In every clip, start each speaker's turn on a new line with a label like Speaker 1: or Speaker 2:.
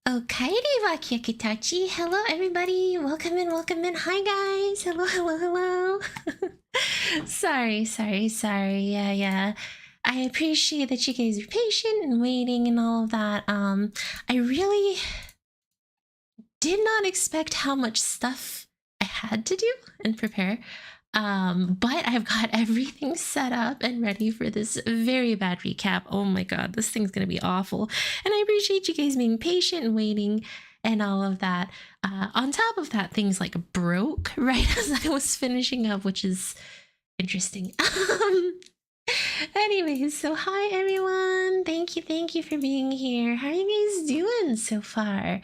Speaker 1: Okairi wa Kyakitachi. Hello, everybody. Welcome in, welcome in. Hi, guys. Hello, hello, hello. sorry. Yeah. I appreciate that you guys are patient and waiting and all of that. I really did not expect how much stuff I had to do and prepare. But I've got everything set up and ready for this very bad recap. Oh my god, this thing's gonna be awful. And I appreciate you guys being patient and waiting and all of that. On top of that, things like broke right as I was finishing up, which is interesting. Anyways, so hi everyone. Thank you for being here. How are you guys doing so far?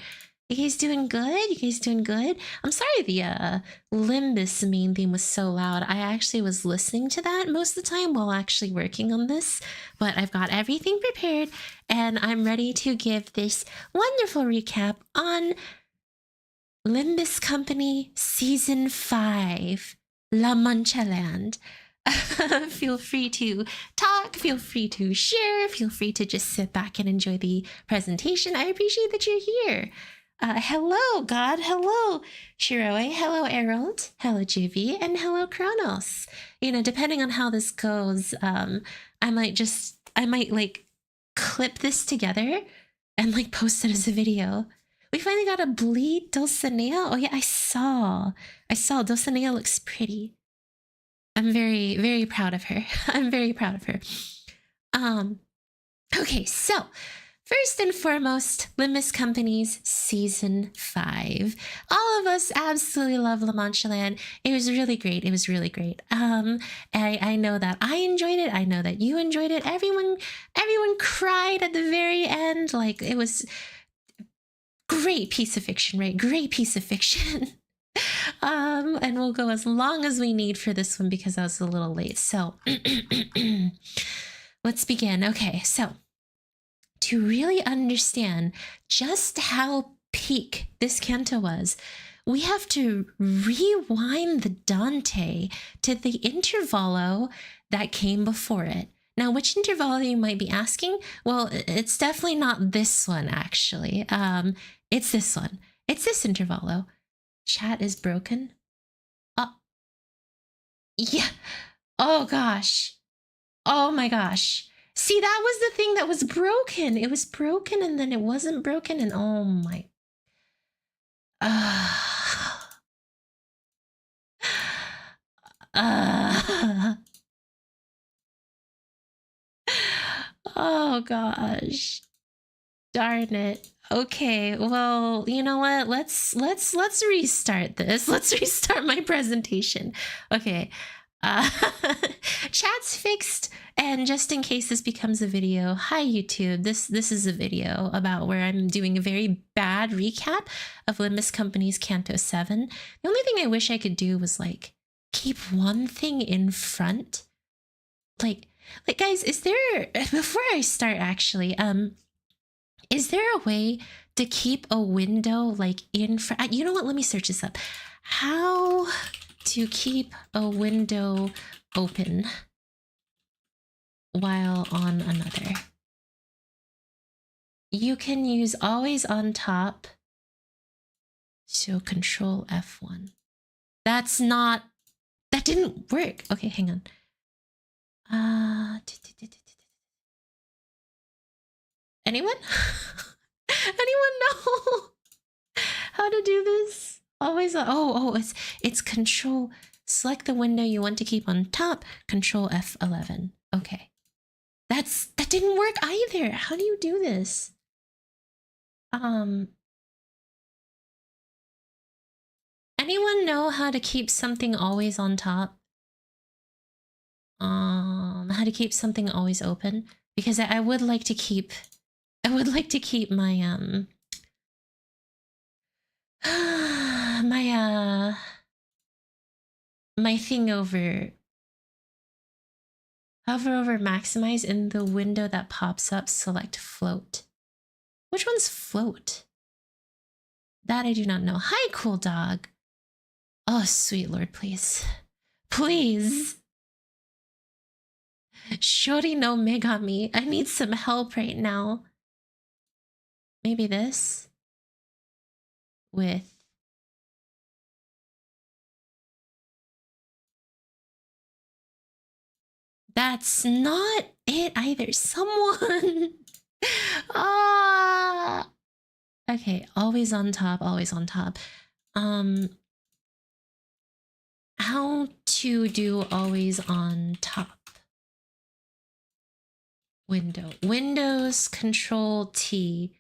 Speaker 1: You guys doing good? You guys doing good? I'm sorry the Limbus main theme was so loud. I actually was listening to that most of the time while actually working on this, but I've got everything prepared and I'm ready to give this wonderful recap on Limbus Company Season 5, La Mancha Land. Feel free to talk, feel free to share, feel free to just sit back and enjoy the presentation. I appreciate that you're here. Hello, God. Hello, Shiroe. Hello, Errol. Hello, Juvie. And hello, Kronos. You know, depending on how this goes, I might like clip this together and like post it as a video. We finally got a bleed Dulcinea. Oh yeah, I saw Dulcinea looks pretty. I'm very, very proud of her. I'm very proud of her. Okay, so first and foremost, Limbus Company's Season 5. All of us absolutely love La Mancha Land. It was really great. It was really great. I know that I enjoyed it. I know that you enjoyed it. Everyone cried at the very end. Like, it was great piece of fiction, right? Great piece of fiction. And we'll go as long as we need for this one because I was a little late. So let's begin. Okay, so to really understand just how peak this canto was, we have to rewind the Dante to the intervallo that came before it. Now, which intervallo you might be asking? Well, it's definitely not this one, actually. It's this one. It's this intervallo. Chat is broken. Yeah. Oh, gosh. Oh, my gosh. See, that was the thing that was broken. It was broken and then it wasn't broken and oh my. Oh gosh. Darn it. Okay, well, you know what? Let's restart this. Let's restart my presentation. Okay. Chat's fixed, and just in case this becomes a video, hi YouTube, this is a video about where I'm doing a very bad recap of Limbus Company's Canto 7. The only thing I wish I could do was like keep one thing in front. Like guys, is there, before I start actually, is there a way to keep a window like in front? You know what? Let me search this up. How to keep a window open while on another. You can use always on top. So Control F1. That's not, that didn't work. Okay, hang on. Anyone? Anyone know how to do this? Always, it's Control, select the window you want to keep on top, Control F11. Okay. That didn't work either. How do you do this? Anyone know how to keep something always on top? How to keep something always open? Because I would like to keep, my, my thing over, hover over maximize in the window that pops up, select float. Which one's float? That I do not know. Hi, cool dog. Oh, sweet lord, please. Please. Shori no Megami. I need some help right now. Maybe this? with that's not it either. Someone ah okay, always on top, always on top. How to do always on top? Window. Windows Control T.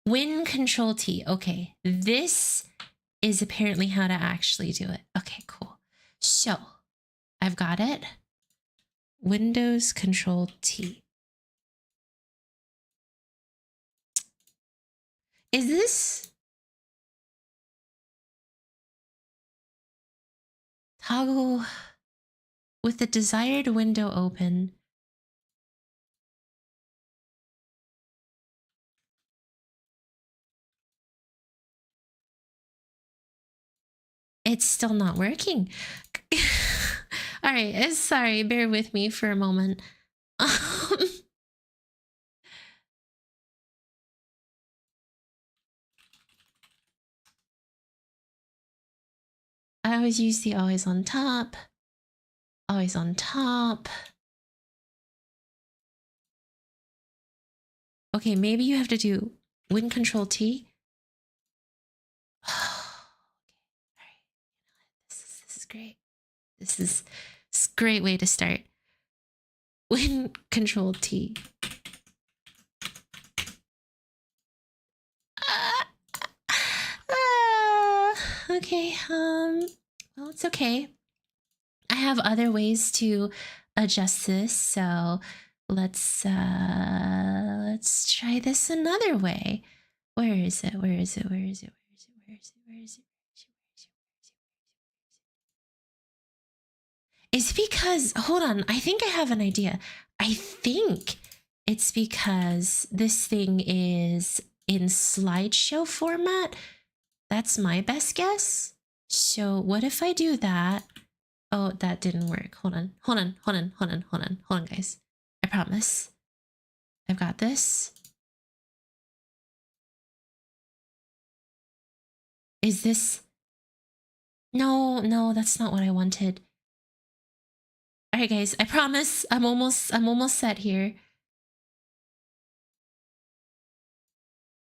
Speaker 1: Win Control T. Okay, this is apparently how to actually do it. Okay, cool. So, I've got it. Windows Control T. Is this toggle with the desired window open? It's still not working. All right, sorry, bear with me for a moment. I always use the always on top. Always on top. Okay, maybe you have to do Win Control T. This is great. This is a great way to start. Win Control T. Okay, well, it's okay. I have other ways to adjust this, so let's try this another way. Where is it? Where is it? Where is it? Where is it? Where is it? Where is it? It's because, hold on, I think I have an idea. I think it's because this thing is in slideshow format. That's my best guess. So what if I do that? Oh, that didn't work. Hold on, guys. I promise. I've got this. Is this? No, that's not what I wanted. All right, guys, I promise I'm almost set here.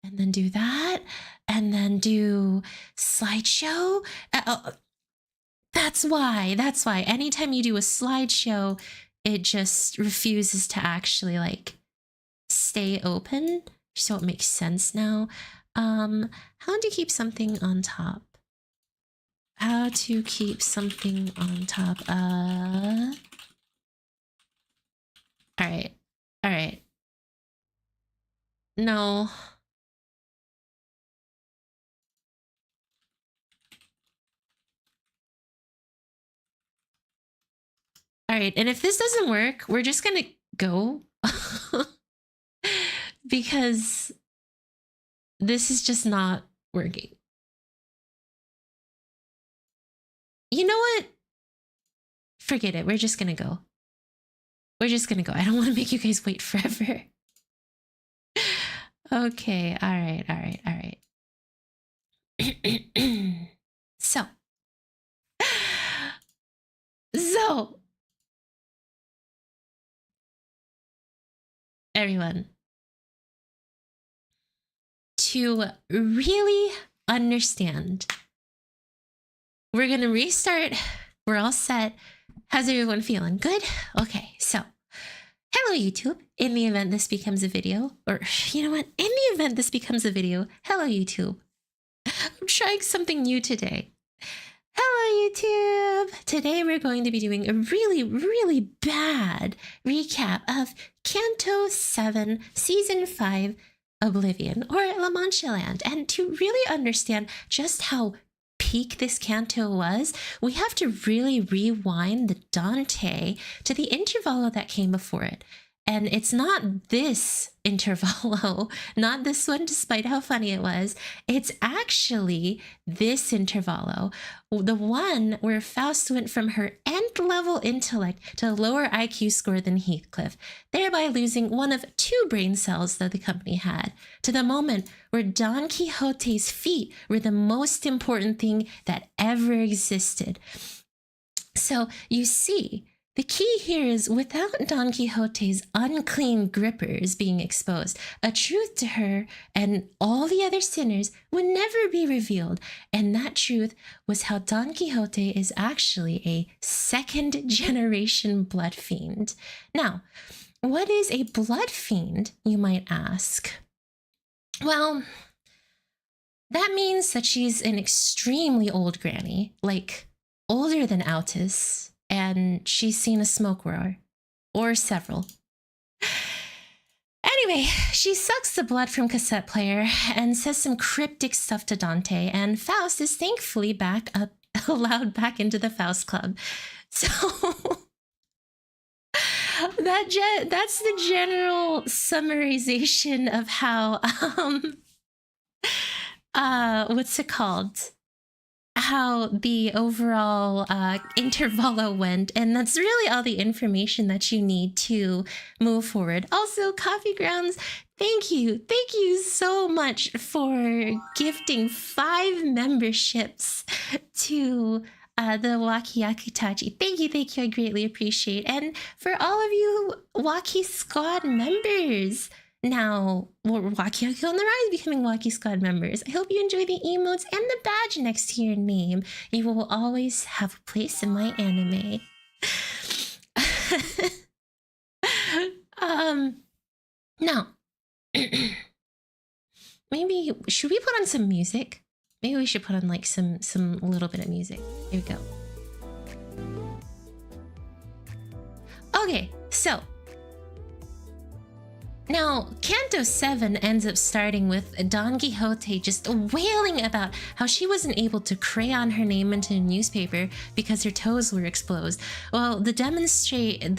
Speaker 1: And then do that, and then do slideshow. That's why. Anytime you do a slideshow, it just refuses to actually like stay open. So it makes sense now. How to keep something on top? How to keep something on top? All right. No. All right, and if this doesn't work, we're just gonna go because this is just not working. You know what? Forget it. We're just gonna go. I don't want to make you guys wait forever. Okay, all right. So, everyone, to really understand, we're gonna restart. We're all set. How's everyone feeling? Good? Okay, so hello YouTube. In the event this becomes a video, or you know what? In the event this becomes a video, hello YouTube. I'm trying something new today. Hello YouTube! Today we're going to be doing a really bad recap of Canto 7 Season 5 Oblivion, or La Mancha Land. And to really understand just how peak this Canto was, we have to really rewind the Dante to the intervalo that came before it. And it's not this intervalo, not this one, despite how funny it was. It's actually this intervalo, the one where Faust went from her nth-level intellect to a lower IQ score than Heathcliff, thereby losing one of 2 brain cells that the company had, to the moment where Don Quixote's feet were the most important thing that ever existed. So you see, the key here is without Don Quixote's unclean grippers being exposed, a truth to her and all the other sinners would never be revealed. And that truth was how Don Quixote is actually a 2nd-generation blood fiend. Now, what is a blood fiend, you might ask? Well, that means that she's an extremely old granny, like older than Altus, and she's seen a smoke roar, or several. Anyway, she sucks the blood from cassette player and says some cryptic stuff to Dante, and Faust is thankfully allowed back into the Faust Club. So that's the general summarization of how what's it called? How the overall intervalo went, and that's really all the information that you need to move forward. Also, Coffee Grounds, thank you so much for gifting 5 memberships to the Waki Yakutachi. Thank you, I greatly appreciate. And for all of you Waki Squad members, now, Waki Waki on the Rise becoming Waki Squad members. I hope you enjoy the emotes and the badge next to your name. You will always have a place in my anime. Now, maybe, should we put on some music? Maybe we should put on like some little bit of music. Here we go. Okay, so now, Canto 7 ends up starting with Don Quixote just wailing about how she wasn't able to crayon her name into a newspaper because her toes were exposed. Well, the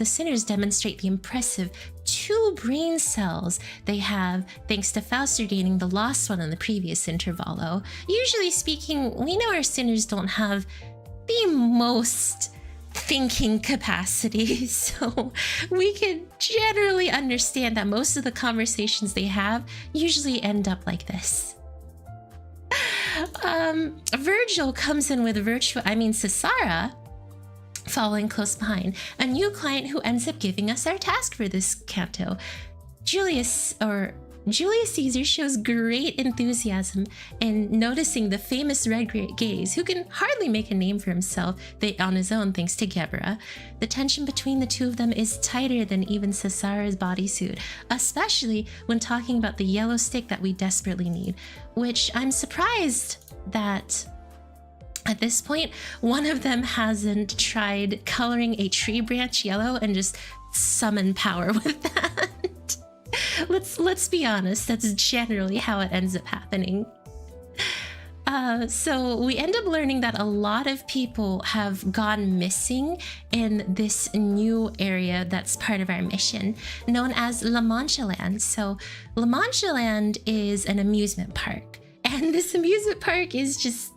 Speaker 1: sinners demonstrate the impressive 2 brain cells they have thanks to Faust regaining the lost one in the previous intervalo. Usually speaking, we know our sinners don't have the most thinking capacity, so we can generally understand that most of the conversations they have usually end up like this. Virgil comes in with Cesara following close behind, a new client who ends up giving us our task for this canto. Julius Caesar shows great enthusiasm in noticing the famous red gaze, who can hardly make a name for himself on his own thanks to Gebra. The tension between the 2 of them is tighter than even Cesara's bodysuit, especially when talking about the yellow stick that we desperately need, which I'm surprised that at this point, one of them hasn't tried coloring a tree branch yellow and just summon power with that. Let's be honest, that's generally how it ends up happening. So we end up learning that a lot of people have gone missing in this new area that's part of our mission, known as La Mancha Land. So La Mancha Land is an amusement park, and this amusement park is just,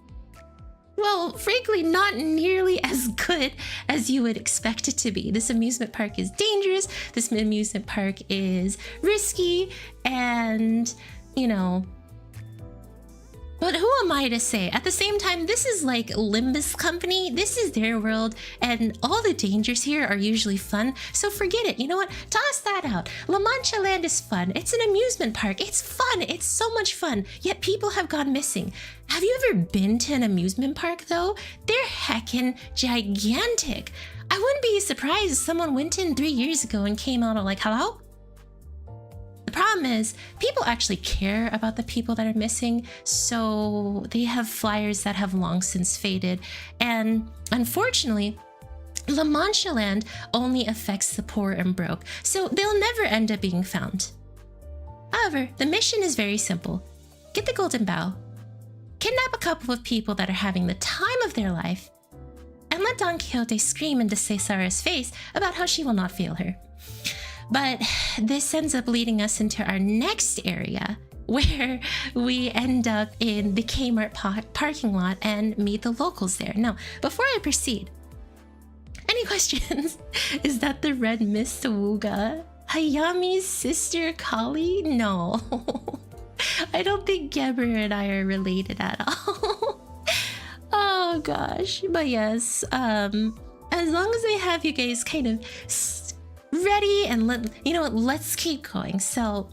Speaker 1: well, frankly, not nearly as good as you would expect it to be. This amusement park is dangerous, this amusement park is risky, and, you know, but who am I to say? At the same time, this is like Limbus company, this is their world, and all the dangers here are usually fun, so forget it. You know what? Toss that out. La Mancha Land is fun. It's an amusement park. It's fun. It's so much fun. Yet people have gone missing. Have you ever been to an amusement park though? They're heckin' gigantic. I wouldn't be surprised if someone went in 3 years ago and came out like, hello? The problem is, people actually care about the people that are missing, so they have flyers that have long since faded, and unfortunately, La Mancha Land only affects the poor and broke, so they'll never end up being found. However, the mission is very simple. Get the Golden Bough, kidnap a couple of people that are having the time of their life, and let Don Quixote scream into Cesara's face about how she will not fail her. But this ends up leading us into our next area, where we end up in the Kmart parking lot and meet the locals there. Now, before I proceed, any questions? Is that the red Miss Sawuga? Hayami's sister Kali? No. I don't think Geber and I are related at all. Oh gosh. But yes, as long as I have you guys kind of ready and let's keep going. So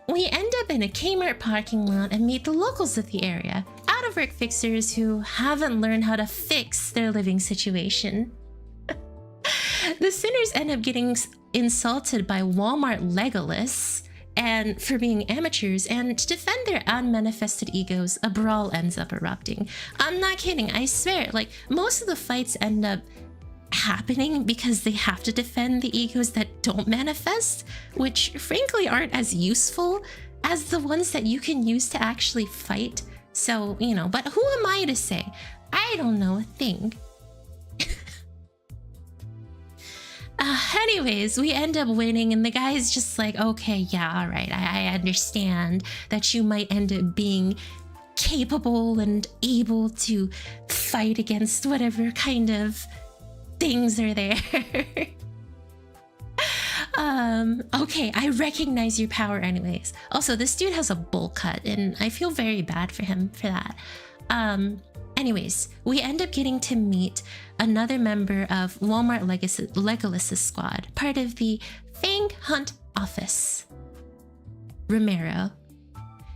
Speaker 1: we end up in a Kmart parking lot and meet the locals of the area, out-of-work fixers who haven't learned how to fix their living situation. The sinners end up getting insulted by Walmart Legolas and for being amateurs, and to defend their unmanifested egos, a brawl ends up erupting. I'm not kidding, I swear, like, most of the fights end up happening because they have to defend the egos that don't manifest, which frankly aren't as useful as the ones that you can use to actually fight. So, but who am I to say? I don't know a thing. Anyways, we end up winning, and the guy's just like, okay, yeah, all right, I understand that you might end up being capable and able to fight against whatever kind of things are there. Okay, I recognize your power anyways. Also, this dude has a bowl cut, and I feel very bad for him for that. Anyways, we end up getting to meet another member of Walmart Legolas' squad, part of the Fang Hunt office. Romero.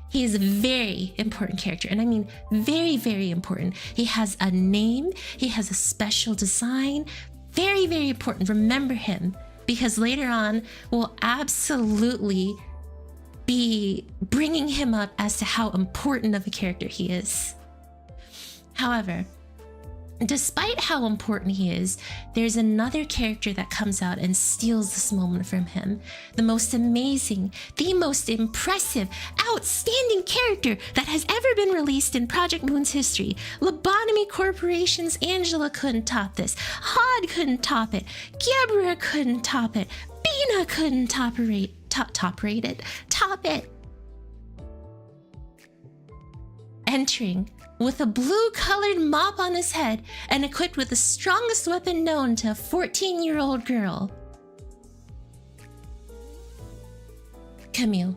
Speaker 1: He is a very important character, and I mean very, very important. He has a name, he has a special design, very, very important. Remember him, because later on we'll absolutely be bringing him up as to how important of a character he is. However, despite how important he is, there's another character that comes out and steals this moment from him. The most amazing, the most impressive, outstanding character that has ever been released in Project Moon's history. Lobotomy Corporation's Angela couldn't top this. Hod couldn't top it. Gabriel couldn't top it. Bina couldn't top it. Entering with a blue-colored mop on his head and equipped with the strongest weapon known to a 14-year-old girl. Camille.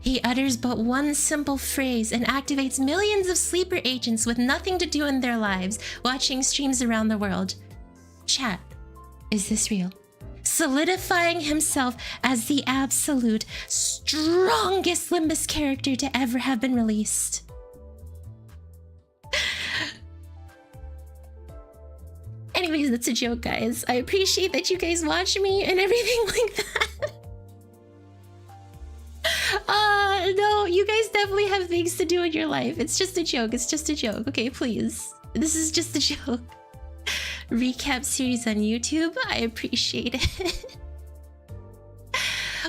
Speaker 1: He utters but one simple phrase and activates millions of sleeper agents with nothing to do in their lives, watching streams around the world. Chat, is this real? Solidifying himself as the absolute strongest Limbus character to ever have been released. Anyways, that's a joke, guys. I appreciate that you guys watch me and everything like that. No, you guys definitely have things to do in your life. It's just a joke. It's just a joke. Okay, please. This is just a joke. Recap series on YouTube. I appreciate it.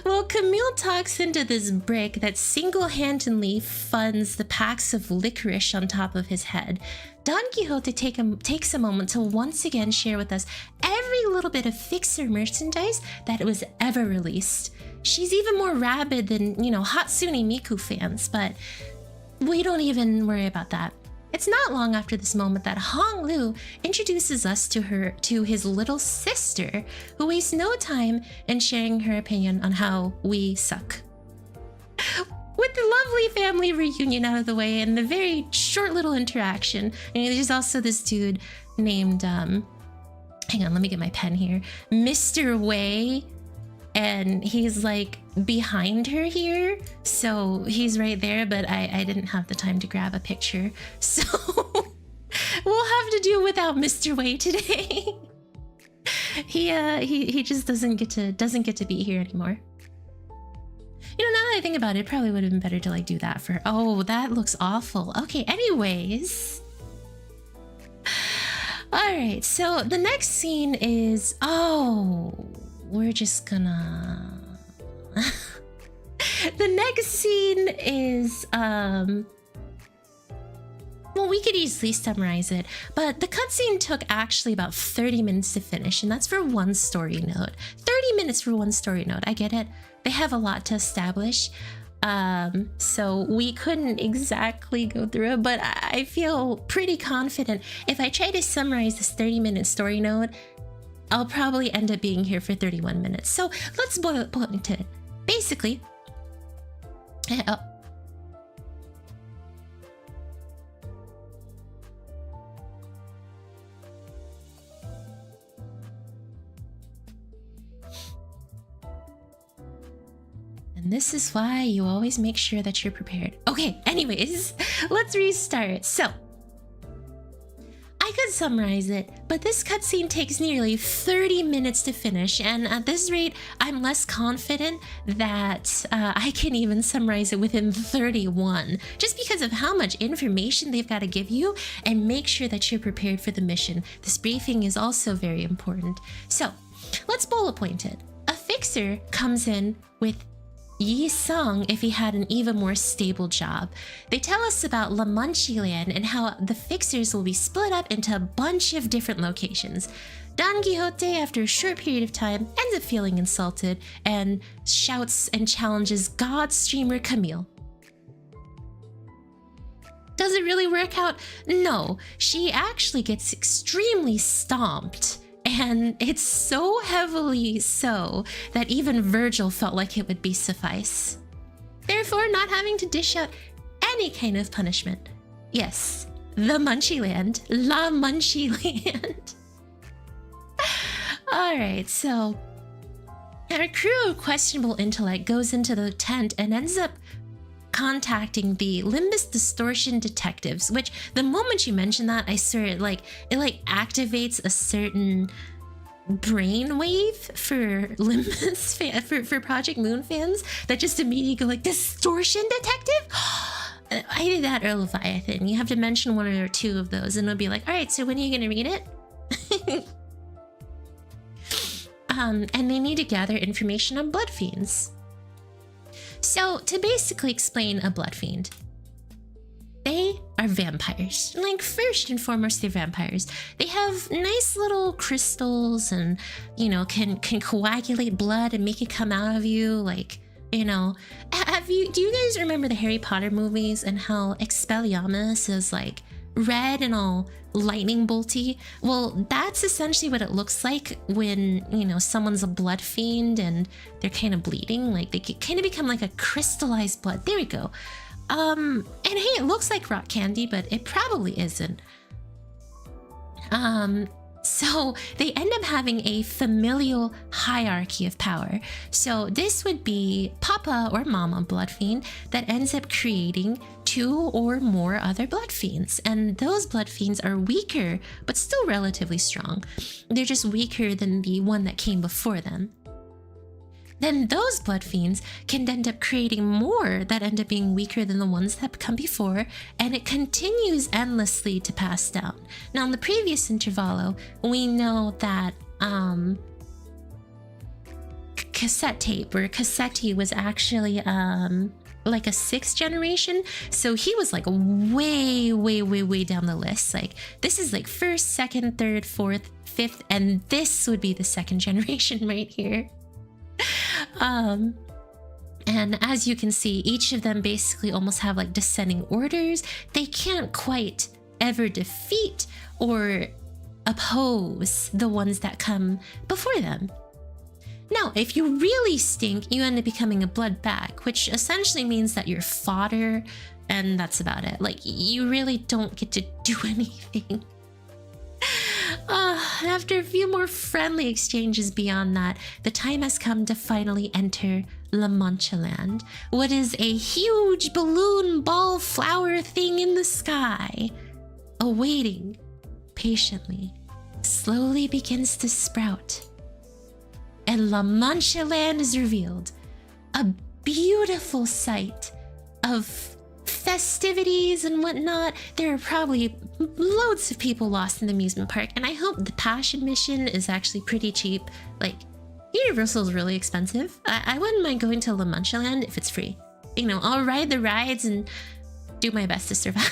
Speaker 1: Well, Camille talks into this brick that single-handedly funds the packs of licorice on top of his head. Don Quixote takes a moment to once again share with us every little bit of fixer merchandise that was ever released. She's even more rabid than, Hatsune Miku fans, but we don't even worry about that. It's not long after this moment that Hong Lu introduces us to his little sister, who wastes no time in sharing her opinion on how we suck. With the lovely family reunion out of the way and the very short little interaction, and there's also this dude named, hang on, let me get my pen here, Mr. Wei, and he's like behind her here, so he's right there, but I didn't have the time to grab a picture, so we'll have to do without Mr. Wei today. He just doesn't get to be here anymore. Now that I think about it, it probably would have been better to like do that for, oh, that looks awful. Okay, anyways. All right, so the next scene is, we're just gonna... The next scene is, well, we could easily summarize it, but the cutscene took actually about 30 minutes to finish, and that's for one story node. 30 minutes for one story node, I get it. They have a lot to establish, so we couldn't exactly go through it, but I feel pretty confident if I try to summarize this 30-minute story node, I'll probably end up being here for 31 minutes. So let's boil it into it. Basically, and this is why you always make sure that you're prepared. Okay, anyways, let's restart. So, I could summarize it, but this cutscene takes nearly 30 minutes to finish, and at this rate, I'm less confident that I can even summarize it within 31, just because of how much information they've got to give you and make sure that you're prepared for the mission. This briefing is also very important. So, let's bullet point it. A fixer comes in with Yi Sung if he had an even more stable job. They tell us about Mancha Land and how the fixers will be split up into a bunch of different locations. Don Quixote, after a short period of time, ends up feeling insulted and shouts and challenges God streamer Camille. Does it really work out? No, she actually gets extremely stomped. And it's so heavily so that even Virgil felt like it would be suffice. Therefore, not having to dish out any kind of punishment. Yes, the Mancha Land. La Mancha Land. Alright, so our crew of questionable intellect goes into the tent and ends up contacting the Limbus distortion detectives, which the moment you mention that, I swear it activates a certain brainwave for Limbus for Project Moon fans that just immediately go like, distortion detective? I did that or Leviathan. You have to mention one or two of those and it'll be like, all right, so when are you gonna read it? And they need to gather information on blood fiends. So, to basically explain a blood fiend, they are vampires. Like, first and foremost, they're vampires. They have nice little crystals and, you know, can coagulate blood and make it come out of you. Like, you know, do you guys remember the Harry Potter movies and how Expelliarmus is like red and all lightning bolty? Well, that's essentially what it looks like when, you know, someone's a blood fiend and they're kind of bleeding. Like, they kind of become like a crystallized blood. There we go. And hey, it looks like rock candy, but it probably isn't. So they end up having a familial hierarchy of power. So this would be Papa or Mama blood fiend that ends up creating 2 or more other blood fiends. And those blood fiends are weaker, but still relatively strong. They're just weaker than the one that came before them. Then those blood fiends can end up creating more that end up being weaker than the ones that come before, and it continues endlessly to pass down. Now, in the previous intervalo, we know that cassette tape or Cassetti was actually like a 6th generation, so he was like way down the list. Like, this is like 1st, 2nd, 3rd, 4th, 5th, and this would be the 2nd generation right here. And as you can see, each of them basically almost have like descending orders. They can't quite ever defeat or oppose the ones that come before them. Now, if you really stink, you end up becoming a blood bag, which essentially means that you're fodder, and that's about it. Like, you really don't get to do anything. After a few more friendly exchanges beyond that, the time has come to finally enter Mancha Land. What is a huge balloon ball flower thing in the sky, awaiting patiently, slowly begins to sprout. And Mancha Land is revealed. A beautiful sight of festivities and whatnot. There are probably loads of people lost in the amusement park, and I hope the passion mission is actually pretty cheap. Like, Universal is really expensive. I wouldn't mind going to Mancha Land if it's free. You know, I'll ride the rides and do my best to survive.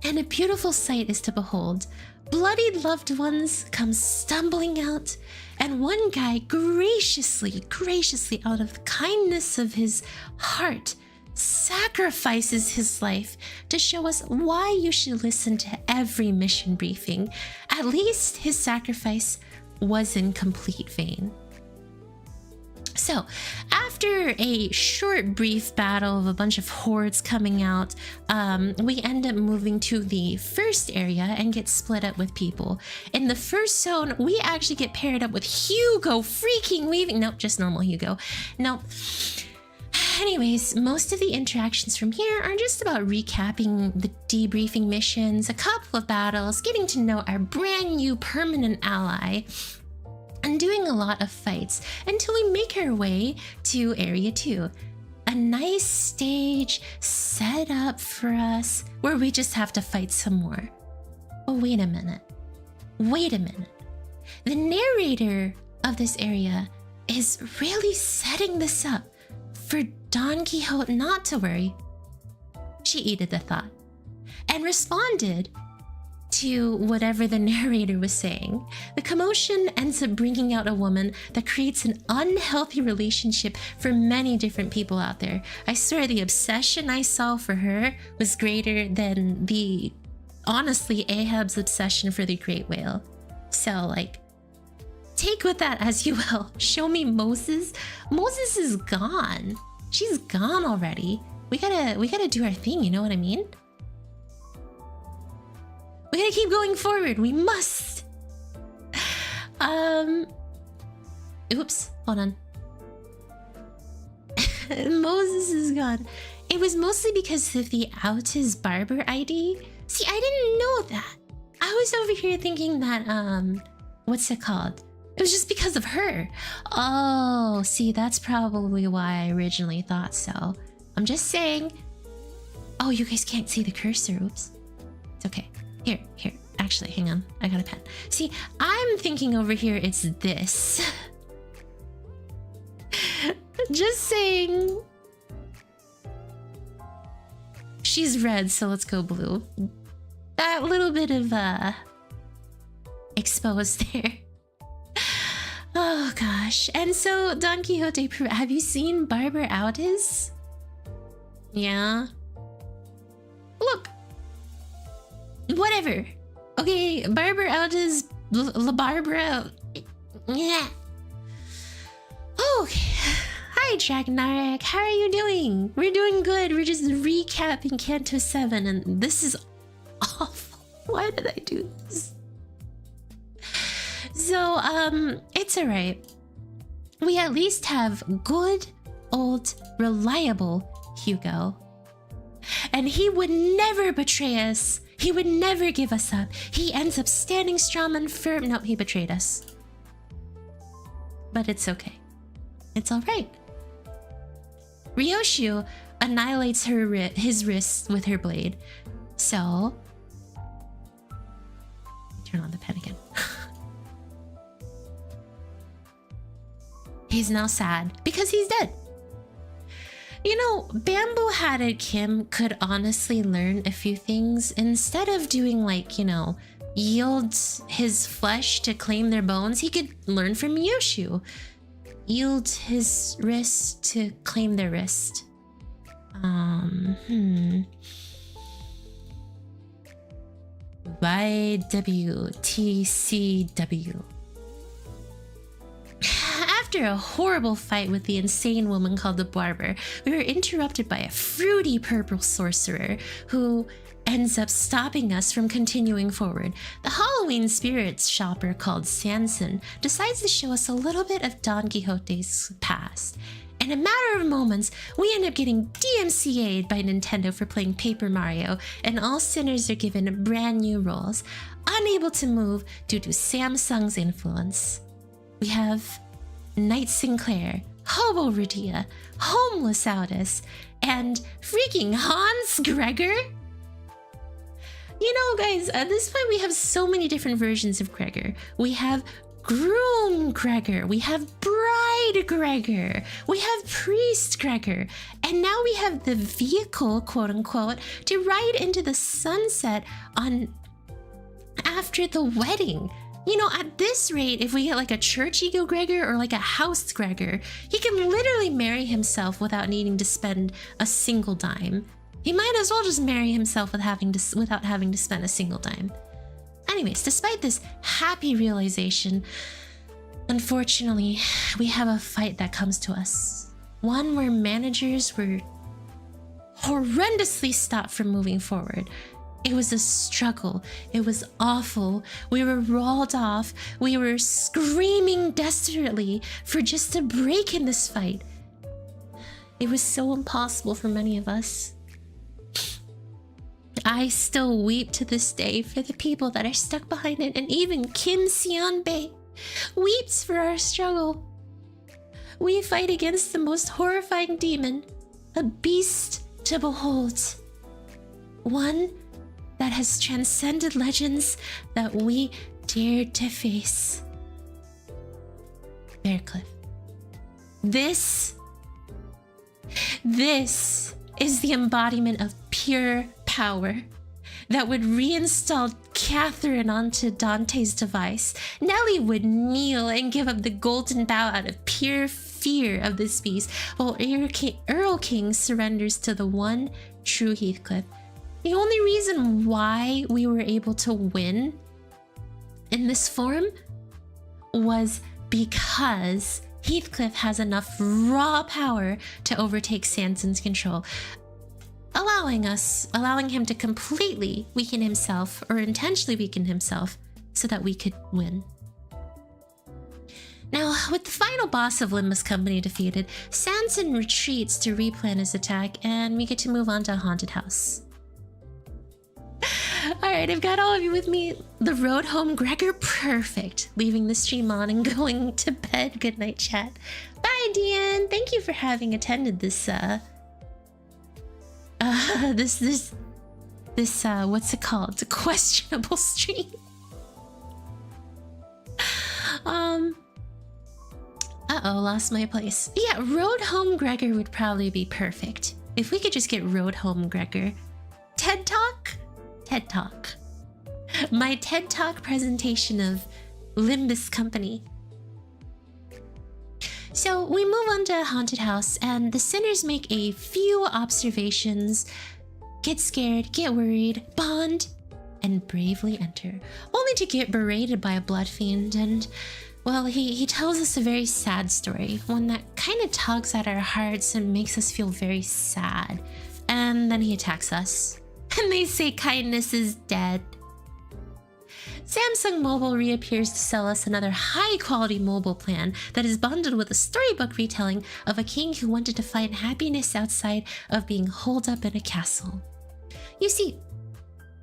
Speaker 1: and a beautiful sight is to behold. Bloodied loved ones come stumbling out, and one guy graciously, out of the kindness of his heart, sacrifices his life to show us why you should listen to every mission briefing. At least his sacrifice was in complete vain. So, after a short, brief battle of a bunch of hordes coming out, we end up moving to the first area and get split up with people. In the first zone, we actually get paired up with Hugo freaking weaving. Nope, just normal Hugo. Nope. Anyways, most of the interactions from here are just about recapping the debriefing missions, a couple of battles, getting to know our brand new permanent ally, and doing a lot of fights until we make our way to Area 2. A nice stage set up for us where we just have to fight some more. But wait a minute. The narrator of this area is really setting this up for Don Quixote not to worry. She heeded the thought and responded to whatever the narrator was saying. The commotion ends up bringing out a woman that creates an unhealthy relationship for many different people out there. I swear the obsession I saw for her was greater than honestly, Ahab's obsession for the great whale. So, like, take with that as you will. Show me Moses. Moses is gone. She's gone already. We gotta do our thing, you know what I mean? We gotta keep going forward. We must. Oops, hold on. Moses is gone. It was mostly because of the out is Barber ID. See, I didn't know that. I was over here thinking that, what's it called? It was just because of her. Oh, see, that's probably why I originally thought so. I'm just saying. Oh, you guys can't see the cursor. Oops. It's okay. Here. Actually, hang on. I got a pen. See, I'm thinking over here it's this. Just saying. She's red, so let's go blue. That little bit of, exposed there. Oh, gosh. And so, Don Quixote, have you seen Barber Outis? Yeah. Look. Whatever. Okay, Barber Outis, La Barbara. Yeah. Okay. Hi, Dragonarek. How are you doing? We're doing good. We're just recapping Canto 7, and this is awful. Why did I do this? So, it's alright. We at least have good, old, reliable Hugo. And he would never betray us. He would never give us up. He ends up standing strong and firm. Nope, he betrayed us. But it's okay. It's alright. Ryoshu annihilates his wrists with her blade. So... turn on the pen again. He's now sad because he's dead. You know, Bamboo-Hatted Kim could honestly learn a few things. Instead of doing, like, you know, yield his flesh to claim their bones, he could learn from Ryoshu. Yield his wrist to claim their wrist. YWTCW. After a horrible fight with the insane woman called the Barber, we were interrupted by a fruity purple sorcerer who ends up stopping us from continuing forward. The Halloween spirits shopper called Sanson decides to show us a little bit of Don Quixote's past. In a matter of moments, we end up getting DMCA'd by Nintendo for playing Paper Mario, and all sinners are given brand new roles, unable to move due to Samsung's influence. We have Knight Sinclair, Hobo Rodion, Homeless Aldous, and freaking Hans Gregor? You know, guys, at this point we have so many different versions of Gregor. We have groom Gregor, we have bride Gregor, we have priest Gregor, and now we have the vehicle, quote unquote, to ride into the sunset on after the wedding. You know, at this rate, if we get like a church ego Gregor or like a house Gregor, he can literally marry himself without needing to spend a single dime. He might as well just marry himself without having to spend a single dime. Anyways, despite this happy realization, unfortunately, we have a fight that comes to us. One where managers were horrendously stopped from moving forward. It was a struggle. It was awful. We were rolled off. We were screaming desperately for just a break in this fight. It was so impossible for many of us. I still weep to this day for the people that are stuck behind it, and even Kim Seon-bae weeps for our struggle. We fight against the most horrifying demon, a beast to behold. One that has transcended legends that we dared to face. Bearcliff. This is the embodiment of pure power that would reinstall Catherine onto Dante's device. Nellie would kneel and give up the golden bow out of pure fear of this beast, while Earl King surrenders to the one true Heathcliff. The only reason why we were able to win in this form was because Heathcliff has enough raw power to overtake Sanson's control, allowing him to completely weaken himself, or intentionally weaken himself, so that we could win. Now, with the final boss of Limbus Company defeated, Sanson retreats to replan his attack, and we get to move on to a haunted house. Alright, I've got all of you with me. The road home, Gregor, perfect. Leaving the stream on and going to bed. Good night, chat. Bye, Deanne. Thank you for having attended this, what's it called? It's a questionable stream. Uh-oh, lost my place. Yeah, road home Gregor would probably be perfect. If we could just get road home Gregor. TED Talk? TED Talk. My TED Talk presentation of Limbus Company. So we move on to a haunted house, and the sinners make a few observations, get scared, get worried, bond, and bravely enter, only to get berated by a blood fiend. And well, he tells us a very sad story, one that kind of tugs at our hearts and makes us feel very sad. And then he attacks us. And they say kindness is dead. Samsung Mobile reappears to sell us another high-quality mobile plan that is bundled with a storybook retelling of a king who wanted to find happiness outside of being holed up in a castle. You see,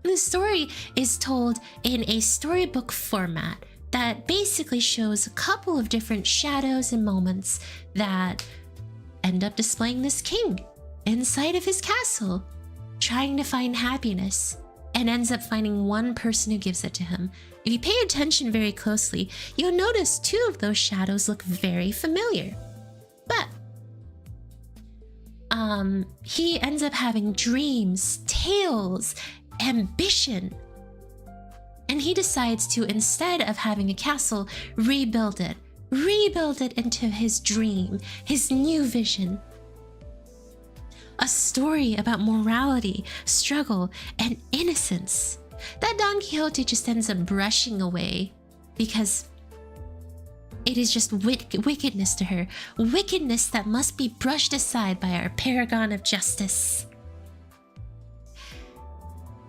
Speaker 1: the story is told in a storybook format that basically shows a couple of different shadows and moments that end up displaying this king inside of his castle, trying to find happiness, and ends up finding one person who gives it to him. If you pay attention very closely, you'll notice two of those shadows look very familiar. But he ends up having dreams, tales, ambition. And he decides to, instead of having a castle, rebuild it into his dream, his new vision. A story about morality, struggle, and innocence that Don Quixote just ends up brushing away because it is just wickedness to her. Wickedness that must be brushed aside by our paragon of justice.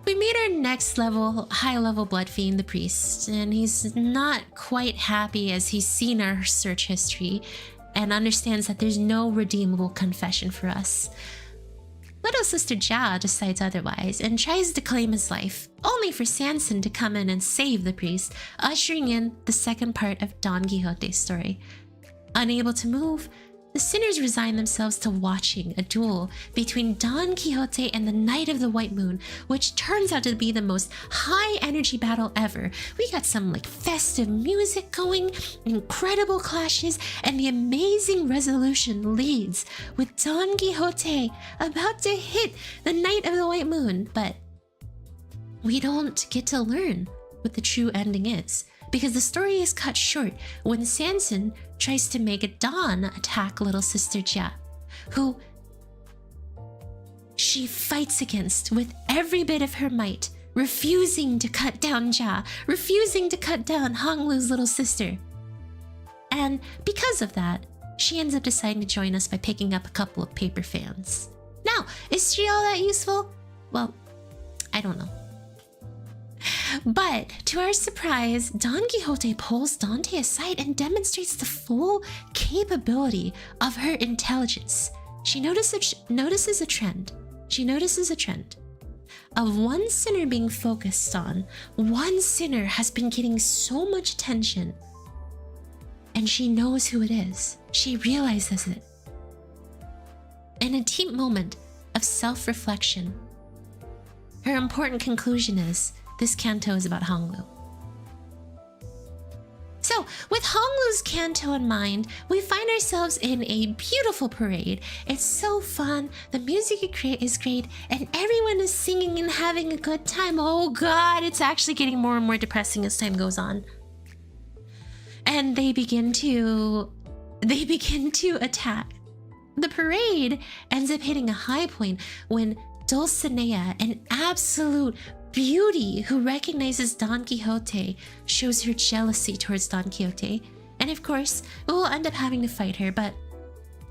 Speaker 1: We meet our next level, high-level blood fiend, the priest, and he's not quite happy as he's seen our search history and understands that there's no redeemable confession for us. Little Sister Jia decides otherwise and tries to claim his life, only for Sanson to come in and save the priest, ushering in the second part of Don Quixote's story. Unable to move, the sinners resign themselves to watching a duel between Don Quixote and the Knight of the White Moon, which turns out to be the most high-energy battle ever. We got some like festive music going, incredible clashes, and the amazing resolution leads with Don Quixote about to hit the Knight of the White Moon. But we don't get to learn what the true ending is, because the story is cut short when Sanson tries to make Don attack little sister Jia, who she fights against with every bit of her might, refusing to cut down Jia, refusing to cut down Honglu's little sister. And because of that, she ends up deciding to join us by picking up a couple of paper fans. Now, is she all that useful? Well, I don't know. But to our surprise, Don Quixote pulls Dante aside and demonstrates the full capability of her intelligence. She notices a trend. She notices a trend of one sinner being focused on. One sinner has been getting so much attention, and she knows who it is. She realizes it. In a deep moment of self-reflection, her important conclusion is, this canto is about Honglu. So, with Honglu's canto in mind, we find ourselves in a beautiful parade. It's so fun, the music is great, and everyone is singing and having a good time. Oh god, it's actually getting more and more depressing as time goes on. And they begin to attack. The parade ends up hitting a high point when Dulcinea, an absolute beauty who recognizes Don Quixote, shows her jealousy towards Don Quixote. And of course, we'll end up having to fight her, but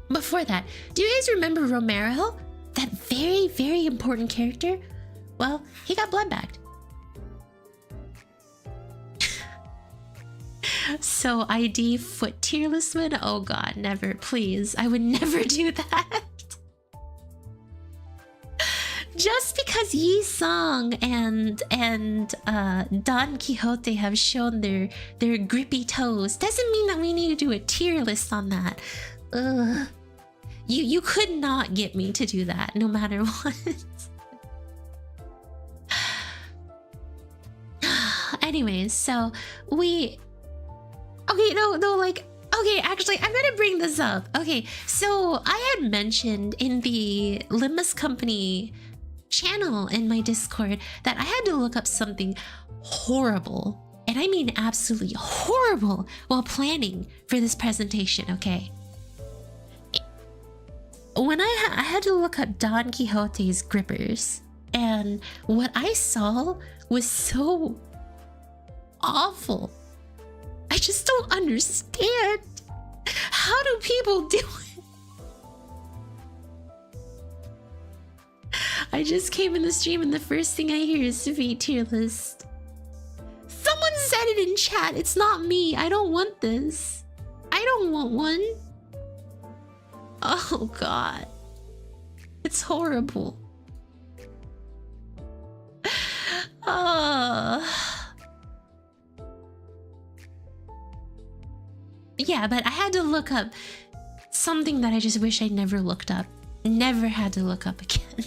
Speaker 1: before that, do you guys remember Romero? That very, very important character? Well, he got blood-bagged. So ID foot tearless one? Oh god, never, please. I would never do that. Just because Yi Song and Don Quixote have shown their grippy toes doesn't mean that we need to do a tier list on that. Ugh. You could not get me to do that, no matter what. Anyways, so we... Okay, no, like... Okay, actually, I'm gonna bring this up. Okay, so I had mentioned in the Limbus Company channel in my Discord that I had to look up something horrible, and I mean absolutely horrible, while planning for this presentation, okay? When I had to look up Don Quixote's grippers, and what I saw was so awful. I just don't understand. How do people do it? I just came in the stream and the first thing I hear is defeat tier list. Someone said it in chat. It's not me. I don't want this. I don't want one. Oh god. It's horrible. Yeah, but I had to look up something that I just wish I never looked up. Never had to look up again.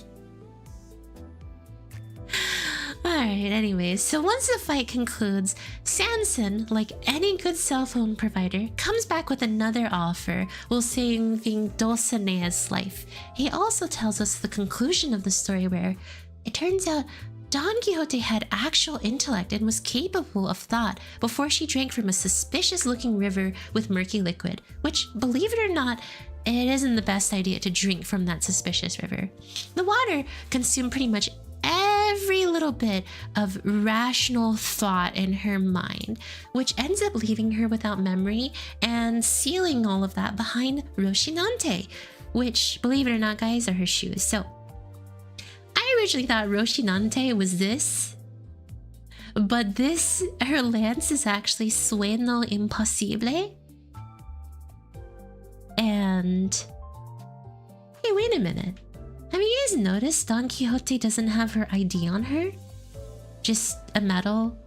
Speaker 1: Alright, anyways, so once the fight concludes, Sanson, like any good cell phone provider, comes back with another offer while saving Dulcinea's life. He also tells us the conclusion of the story where it turns out Don Quixote had actual intellect and was capable of thought before she drank from a suspicious-looking river with murky liquid, which, believe it or not, it isn't the best idea to drink from that suspicious river. The water consumed pretty much every little bit of rational thought in her mind, which ends up leaving her without memory and sealing all of that behind Rocinante, which, believe it or not, guys, are her shoes. So I originally thought Rocinante was this, but this, her lance is actually Sueno Impossible. And hey, wait a minute. Have you guys noticed Don Quixote doesn't have her ID on her? Just a medal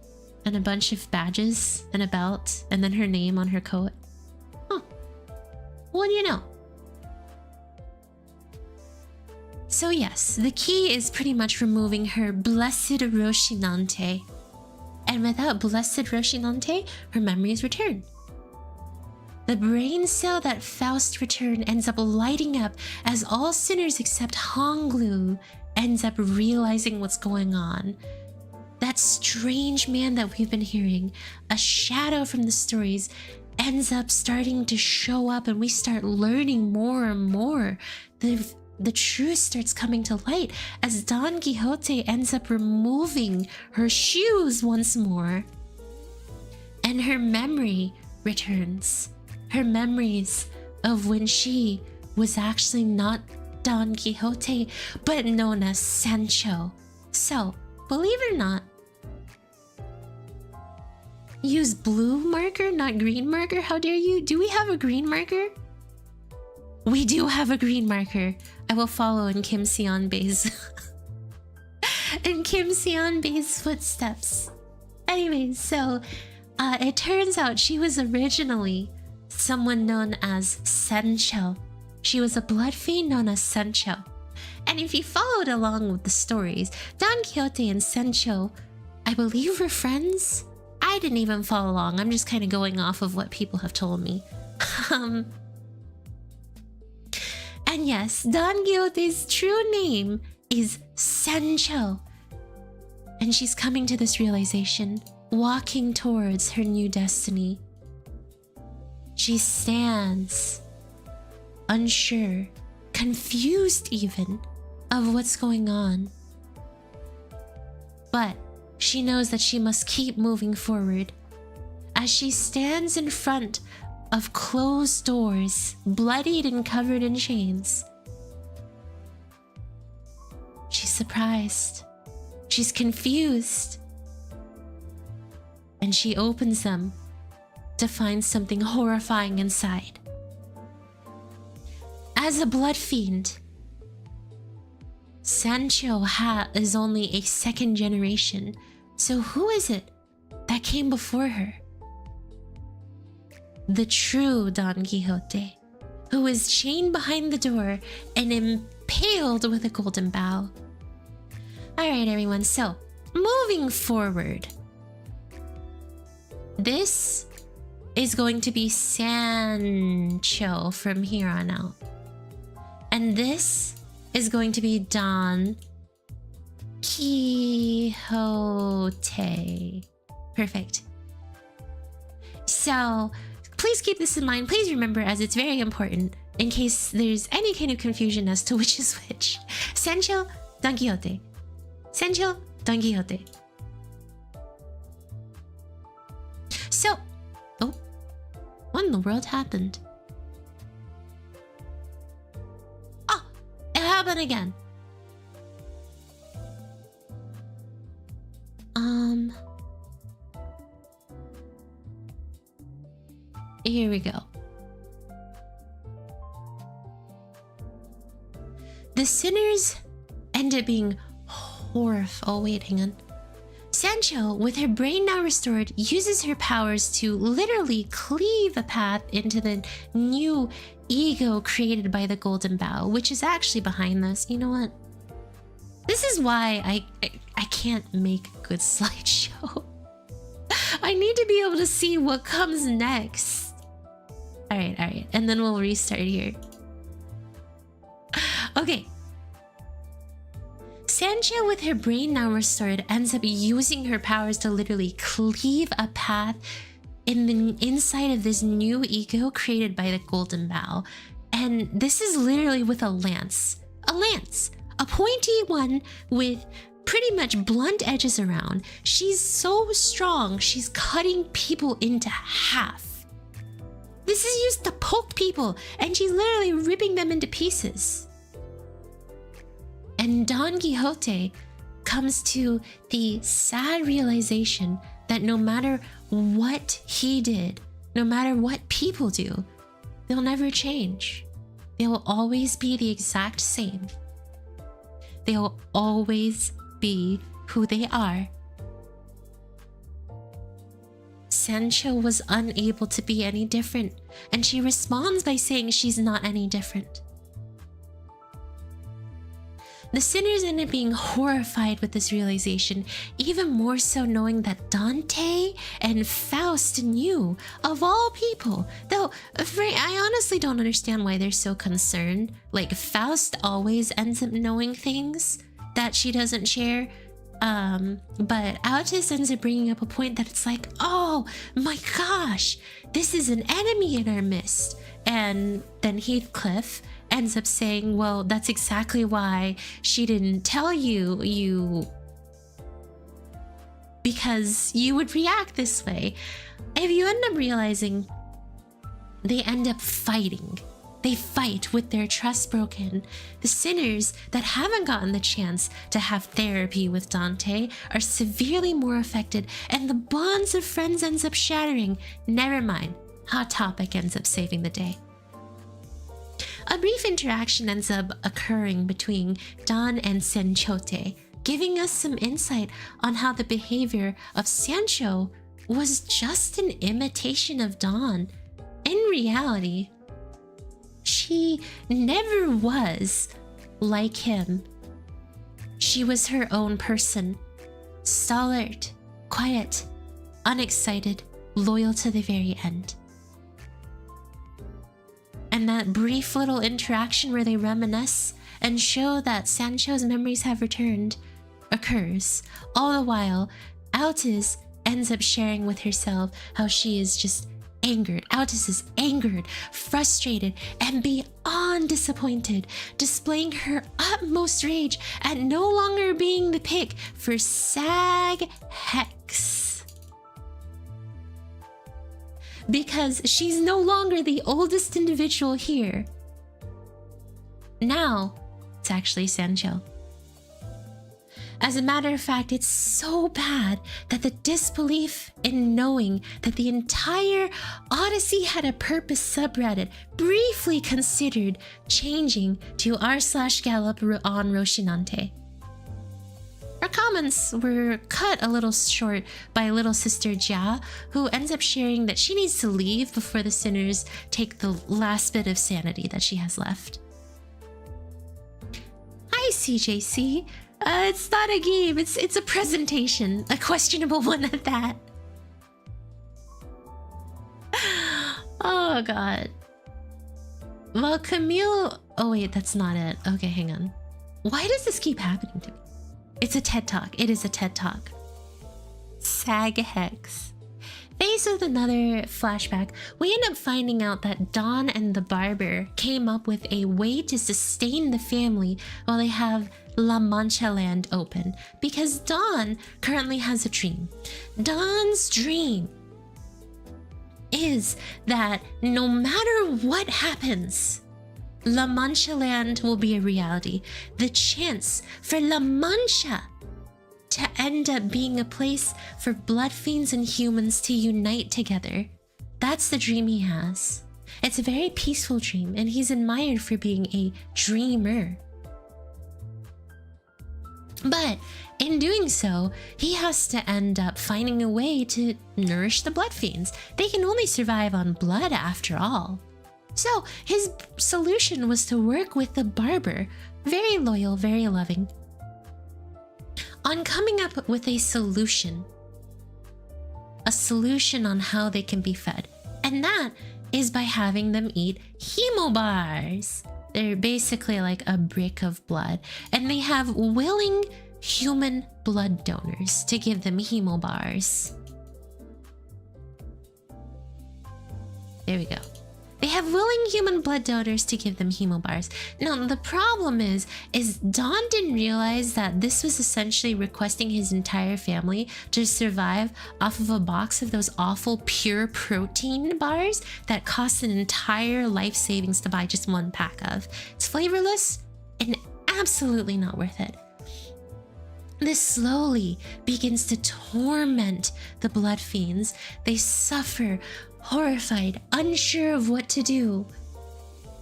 Speaker 1: and a bunch of badges and a belt and then her name on her coat. Huh. What do you know? So yes, the key is pretty much removing her blessed Roshinante. And without blessed Roshinante, her memories return. The brain cell that Faust returned ends up lighting up as all sinners except Honglu ends up realizing what's going on. That strange man that we've been hearing, a shadow from the stories, ends up starting to show up, and we start learning more and more. The truth starts coming to light as Don Quixote ends up removing her shoes once more. And her memory returns. Her memories of when she was actually not Don Quixote, but known as Sancho. So, believe it or not, use blue marker, not green marker. How dare you? Do we have a green marker? We do have a green marker. I will follow in Kim Seonbae's in Kim Seonbae's footsteps. Anyway, so it turns out she was originally someone known as Sancho. She was a blood fiend known as Sancho. And if you followed along with the stories, Don Quixote and Sancho, I believe, were friends. I didn't even follow along. I'm just kind of going off of what people have told me. And yes, Don Quixote's true name is Sancho. And she's coming to this realization, walking towards her new destiny. She stands, unsure, confused even, of what's going on. But she knows that she must keep moving forward. As she stands in front of closed doors, bloodied and covered in chains, she's surprised. She's confused. And she opens them to find something horrifying inside. As a blood fiend, Sancho is only a second generation. So who is it that came before her? The true Don Quixote, who is chained behind the door and impaled with a golden bough. Alright everyone, so moving forward, this is going to be Sancho from here on out. And this is going to be Don Quixote. Perfect. So please keep this in mind. Please remember, as it's very important in case there's any kind of confusion as to which is which. Sancho, Don Quixote. Sancho, Don Quixote. So, oh, what in the world happened? Oh, it happened again. Here we go. The sinners end up being horrified. Oh wait, hang on. Sancho, with her brain now restored, uses her powers to literally cleave a path into the new ego created by the golden bough, which is actually behind this. You know what? This is why I can't make a good slideshow. I need to be able to see what comes next. Alright, and then we'll restart here. Okay. Sancho, with her brain now restored, ends up using her powers to literally cleave a path in the inside of this new ego created by the golden bough. And this is literally with a lance. A lance. A pointy one with pretty much blunt edges around. She's so strong, she's cutting people into half. This is used to poke people, and she's literally ripping them into pieces. And Don Quixote comes to the sad realization that no matter what he did, no matter what people do, they'll never change. They will always be the exact same. They'll always be who they are. Sancho was unable to be any different, and she responds by saying she's not any different. The sinners end up being horrified with this realization, even more so knowing that Dante and Faust knew, of all people. Though, I honestly don't understand why they're so concerned. Like, Faust always ends up knowing things that she doesn't share. But Altus ends up bringing up a point that it's like, oh my gosh, this is an enemy in our midst. And then Heathcliff ends up saying, well, that's exactly why she didn't tell you because you would react this way. If you end up realizing they end up fighting, they fight with their trust broken. The sinners that haven't gotten the chance to have therapy with Dante are severely more affected, and the bonds of friends ends up shattering. Never mind, Hot Topic ends up saving the day. A brief interaction ends up occurring between Don and Sancho, giving us some insight on how the behavior of Sancho was just an imitation of Don. In reality, she never was like him. She was her own person. Stalwart, quiet, unexcited, loyal to the very end. And that brief little interaction where they reminisce and show that Sancho's memories have returned occurs. All the while, Altus ends up sharing with herself how she is just angered. Altus is angered, frustrated, and beyond disappointed, displaying her utmost rage at no longer being the pick for Sag Hex. Because she's no longer the oldest individual here. Now, it's actually Sancho. As a matter of fact, it's so bad that the disbelief in knowing that the entire Odyssey had a purpose subreddit briefly considered changing to r/Gallop on Rocinante. Our comments were cut a little short by little sister Jia, who ends up sharing that she needs to leave before the sinners take the last bit of sanity that she has left. Hi CJC. It's not a game, it's a presentation. A questionable one at that. Oh god. Well, Camille... Oh wait, that's not it. Okay, hang on. Why does this keep happening to me? It's a TED Talk. It is a TED Talk. Sag Hex. Faced with another flashback, we end up finding out that Don and the Barber came up with a way to sustain the family while they have Mancha Land open, because Don currently has a dream. Don's dream is that no matter what happens, Mancha Land will be a reality. The chance for La Mancha to end up being a place for blood fiends and humans to unite together. That's the dream he has. It's a very peaceful dream, and he's admired for being a dreamer. But in doing so, he has to end up finding a way to nourish the blood fiends. They can only survive on blood after all. So his solution was to work with the Barber, very loyal, very loving, on coming up with a solution on how they can be fed. And that is by having them eat hemo bars. They're basically like a brick of blood, and they have willing human blood donors to give them hemo bars. There we go. They have willing human blood donors to give them hemo bars. Now, the problem is Don didn't realize that this was essentially requesting his entire family to survive off of a box of those awful pure protein bars that cost an entire life savings to buy just one pack of. It's flavorless and absolutely not worth it. This slowly begins to torment the blood fiends. They suffer, horrified, unsure of what to do.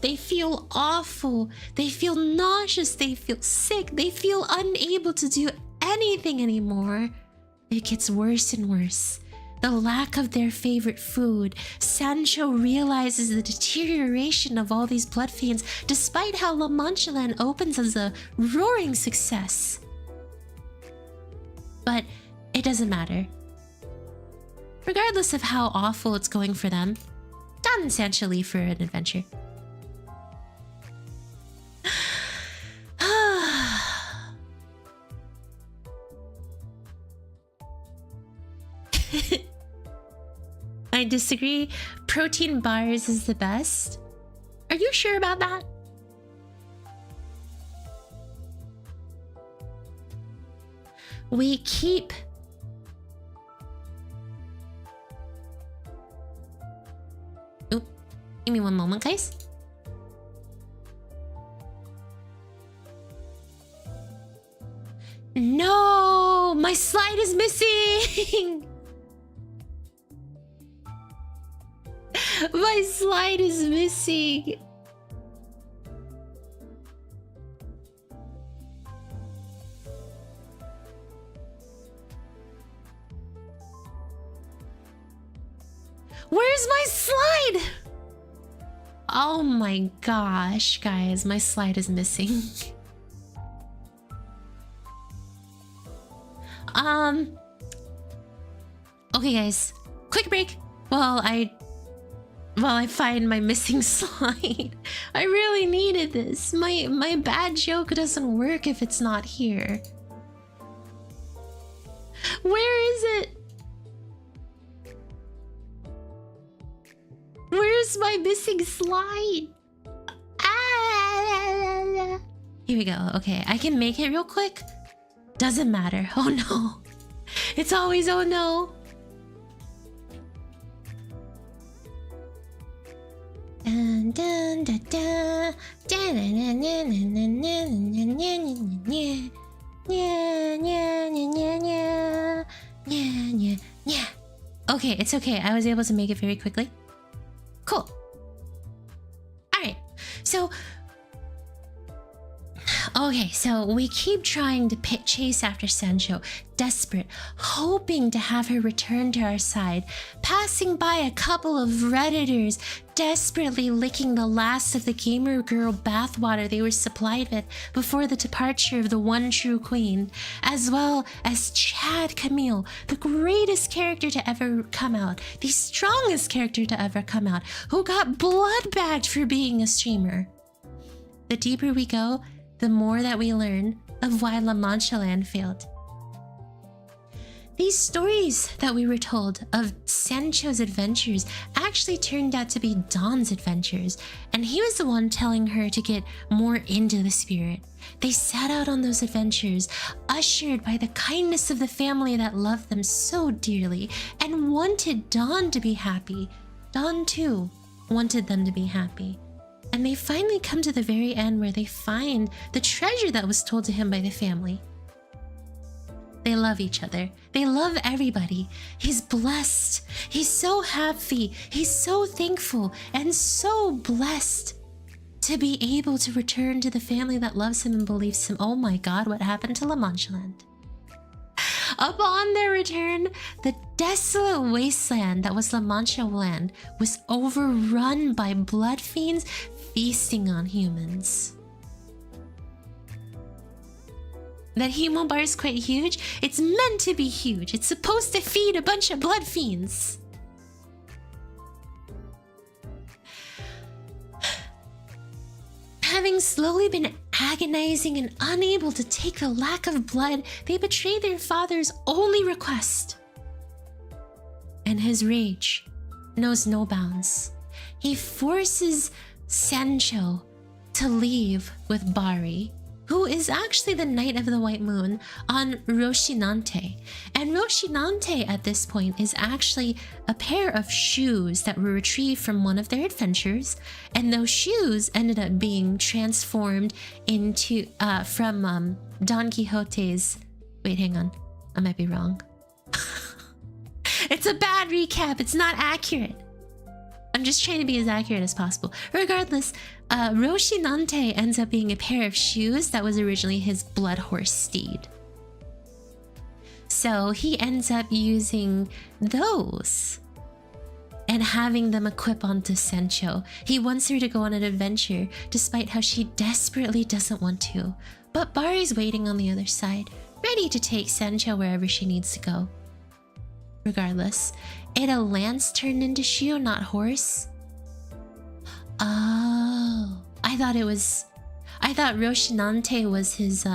Speaker 1: They feel awful. They feel nauseous. They feel sick. They feel unable to do anything anymore. It gets worse and worse. the lack of their favorite food, Sancho realizes the deterioration of all these blood fiends, despite how La Mancha Land opens as a roaring success. But it doesn't matter. Regardless of how awful it's going for them, Don and Sancho leave for an adventure. I disagree. Protein bars is the best. Are you sure about that? We keep... Oop. Give me one moment, guys. No! My slide is missing! My slide is missing. Where's my slide? Oh my gosh, guys, my slide is missing. Okay, guys, quick break while I find my missing slide. I really needed this. My bad joke doesn't work if it's not here. Where is it? Where's my missing slide? Ah! Here we go. Okay, I can make it real quick. Doesn't matter. Oh no. It's always oh no. Dun, dun, dun, dun. Dun, dun, dun, dun, dun, dun, dun, dun. Okay, it's okay. I was able to make it very quickly. Cool. Alright, so... Okay, so we keep trying to chase after Sancho, desperate, hoping to have her return to our side, passing by a couple of Redditors, desperately licking the last of the gamer girl bathwater they were supplied with before the departure of the one true queen, as well as Chad Camille, the greatest character to ever come out, the strongest character to ever come out, who got blood bagged for being a streamer. The deeper we go, the more that we learn of why La Mancha Land failed. These stories that we were told of Sancho's adventures actually turned out to be Don's adventures, and he was the one telling her to get more into the spirit. They set out on those adventures, ushered by the kindness of the family that loved them so dearly and wanted Don to be happy. Don, too, wanted them to be happy. And they finally come to the very end where they find the treasure that was told to him by the family. They love each other. They love everybody. He's blessed. He's so happy. He's so thankful and so blessed to be able to return to the family that loves him and believes him. Oh my God, what happened to La Mancha Land? Upon their return, the desolate wasteland that was La Mancha Land was overrun by blood fiends feasting on humans. That human bar is quite huge. It's meant to be huge. It's supposed to feed a bunch of blood fiends. Having slowly been agonizing and unable to take the lack of blood, they betray their father's only request. And his rage knows no bounds. He forces Sancho to leave with Bari, who is actually the Knight of the White Moon, on Rocinante. And Rocinante at this point is actually a pair of shoes that were retrieved from one of their adventures, and those shoes ended up being transformed into from Don Quixote's... Wait, hang on. I might be wrong. It's a bad recap. It's not accurate. I'm just trying to be as accurate as possible. Regardless, Rocinante ends up being a pair of shoes that was originally his blood horse steed. So he ends up using those and having them equip onto Sancho. He wants her to go on an adventure, despite how she desperately doesn't want to. But Bari's waiting on the other side, ready to take Sancho wherever she needs to go. Regardless, it a lance turned into shoe, not horse? Oh, I thought Rocinante was his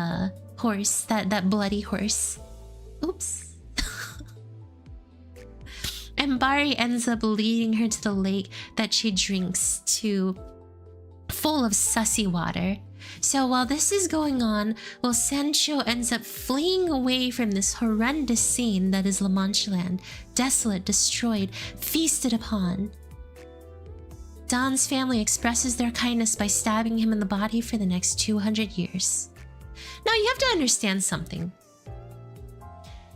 Speaker 1: horse, that bloody horse. Oops. And Bari ends up leading her to the lake that she drinks to, full of sussy water. So while this is going on, Sancho ends up fleeing away from this horrendous scene that is La Mancha Land, desolate, destroyed, feasted upon. Don's family expresses their kindness by stabbing him in the body for the next 200 years. Now you have to understand something.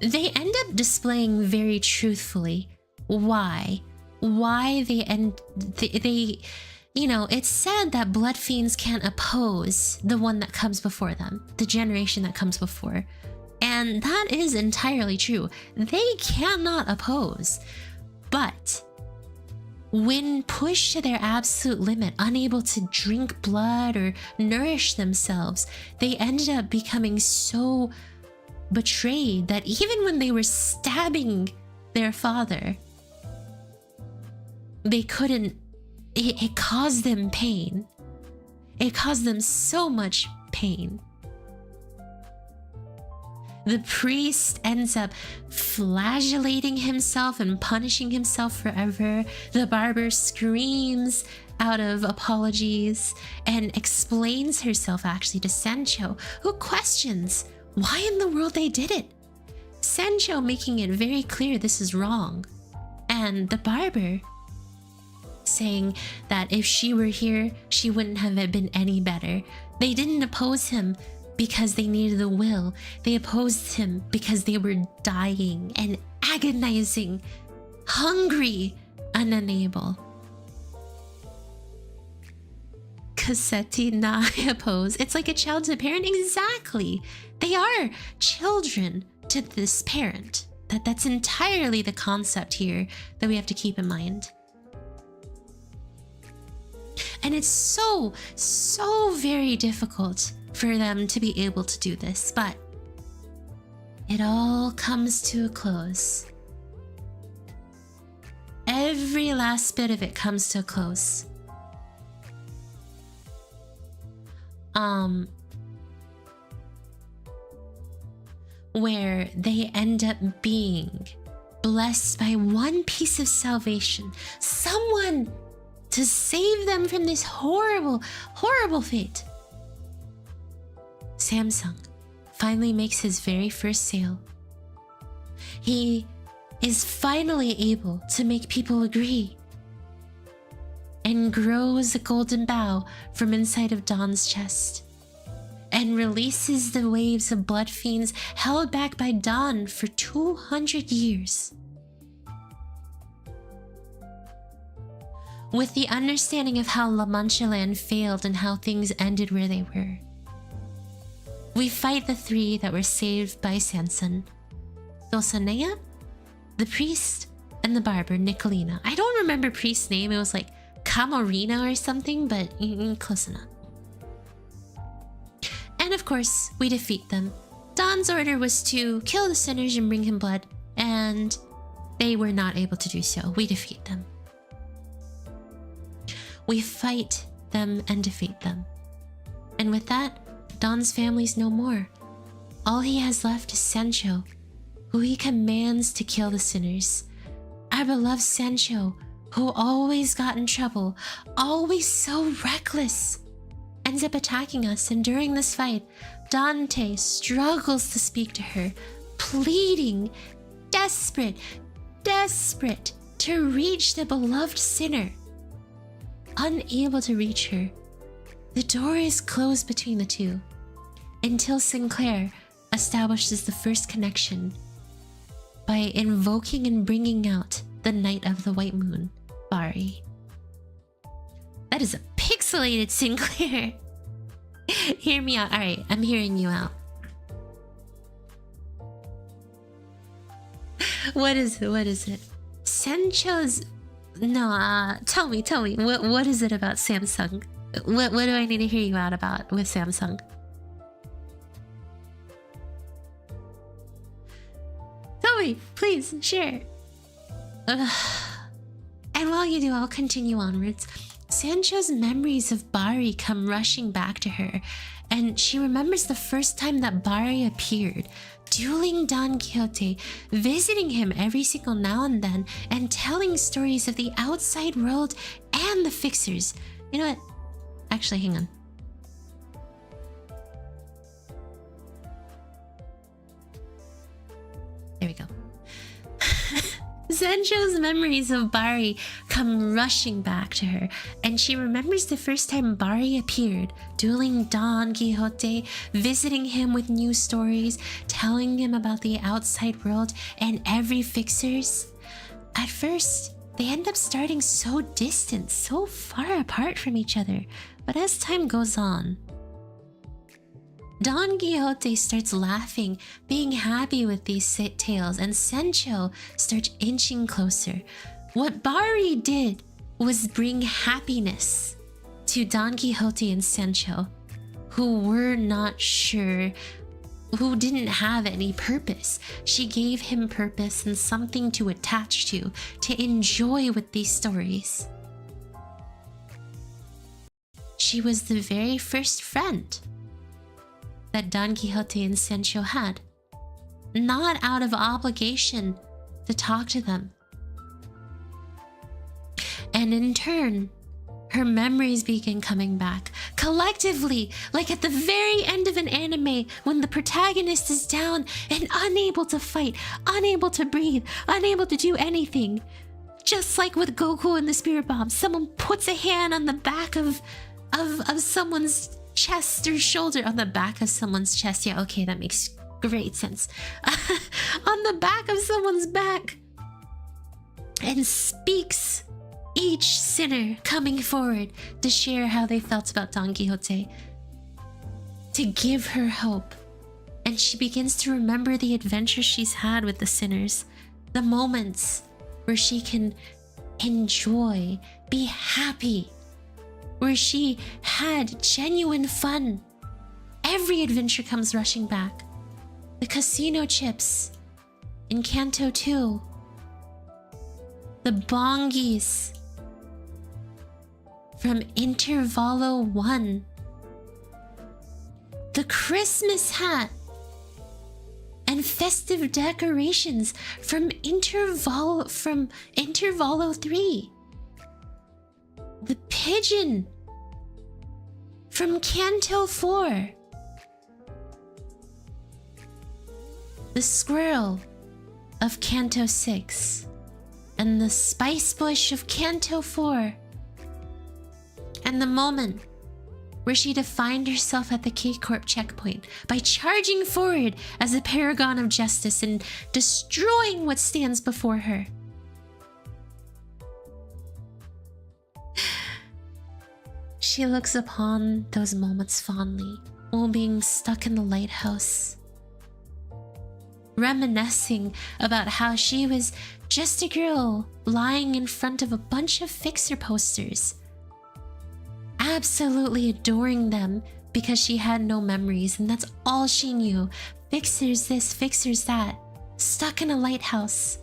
Speaker 1: They end up displaying very truthfully why they you know, it's said that blood fiends can't oppose the one that comes before them, the generation that comes before. And that is entirely true. They cannot oppose. But when pushed to their absolute limit, unable to drink blood or nourish themselves, they ended up becoming so betrayed that even when they were stabbing their father, they couldn't. It caused them pain. It caused them so much pain. The priest ends up flagellating himself and punishing himself forever. The barber screams out of apologies and explains herself actually to Sancho, who questions why in the world they did it. Sancho making it very clear this is wrong. And the barber saying that if she were here, she wouldn't have been any better. They didn't oppose him because they needed the will. They opposed him because they were dying and agonizing, hungry and unable. Cassetti, nah, I oppose. It's like a child to a parent. Exactly. They are children to this parent. That's entirely the concept here that we have to keep in mind. And it's so very difficult for them to be able to do this, but it all comes to a close. Every last bit of it comes to a close. Where they end up being blessed by one piece of salvation, someone to save them from this horrible fate. Samsung finally makes his very first sale. He is finally able to make people agree and grows a golden bow from inside of Don's chest and releases the waves of blood fiends held back by Don for 200 years. With the understanding of how La Mancha Land failed and how things ended where they were, we fight the three that were saved by Sanson: Dulcinea, the priest, and the barber, Nicolina. I don't remember priest's name, it was like Camorino or something, but close enough. And of course, we defeat them. Don's order was to kill the sinners and bring him blood, and they were not able to do so. We defeat them. We fight them and defeat them. And with that, Don's family's no more. All he has left is Sancho, who he commands to kill the sinners. Our beloved Sancho, who always got in trouble, always so reckless, ends up attacking us, and during this fight, Dante struggles to speak to her, pleading, desperate to reach the beloved sinner. Unable to reach her, the door is closed between the two, until Sinclair establishes the first connection by invoking and bringing out the Knight of the White Moon, Bari. That is a pixelated Sinclair. Hear me out. Alright, I'm hearing you out. What is it? What is it? Sancho's... No, tell me. What is it about Samsung? What do I need to hear you out about with Samsung? Tell me, please, share. And while you do, I'll continue onwards. Sancho's memories of Bari come rushing back to her, and she remembers the first time that Bari appeared, dueling Don Quixote, visiting him every single now and then, and telling stories of the outside world and the fixers. You know what? Actually, hang on. There we go. Sancho's memories of Bari come rushing back to her, and she remembers the first time Bari appeared, dueling Don Quixote, visiting him with new stories, telling him about the outside world and every fixers. At first, they end up starting so distant, so far apart from each other, but as time goes on, Don Quixote starts laughing, being happy with these tales, and Sancho starts inching closer. What Bari did was bring happiness to Don Quixote and Sancho, who were not sure, who didn't have any purpose. She gave him purpose and something to attach to enjoy with these stories. She was the very first friend that Don Quixote and Sancho had, not out of obligation to talk to them. And in turn, her memories begin coming back, collectively, like at the very end of an anime when the protagonist is down and unable to fight, unable to breathe, unable to do anything. Just like with Goku and the Spirit Bomb, someone puts a hand on the back of someone's chest or shoulder, on the back of someone's chest. Yeah, okay, that makes great sense. On the back of someone's back, and speaks, each sinner coming forward to share how they felt about Don Quixote, to give her hope. And she begins to remember the adventures she's had with the sinners, the moments where she can enjoy, be happy, where she had genuine fun. Every adventure comes rushing back. The casino chips in Canto 2. The bongies from Intervalo 1. The Christmas hat and festive decorations from Intervalo 3. The pigeon from Canto 4. The squirrel of Canto 6. And the spice bush of Canto 4. And the moment where she defined herself at the K-Corp checkpoint by charging forward as a paragon of justice and destroying what stands before her. She looks upon those moments fondly while being stuck in the lighthouse, reminiscing about how she was just a girl lying in front of a bunch of fixer posters, absolutely adoring them because she had no memories and that's all she knew. Fixers this, fixers that, stuck in a lighthouse,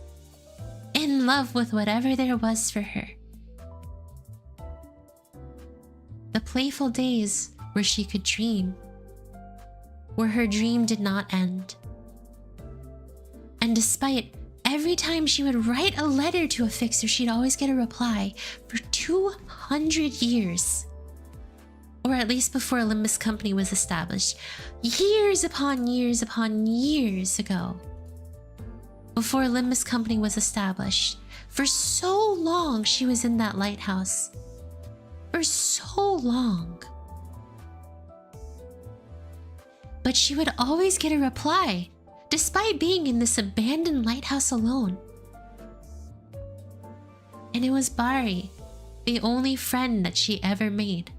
Speaker 1: in love with whatever there was for her. The playful days where she could dream, where her dream did not end. And despite every time she would write a letter to a fixer, she'd always get a reply for 200 years. Or at least before Limbus Company was established. Years upon years upon years ago. Before Limbus Company was established. For so long she was in that lighthouse. For so long. But she would always get a reply, despite being in this abandoned lighthouse alone. And it was Bari, the only friend that she ever made,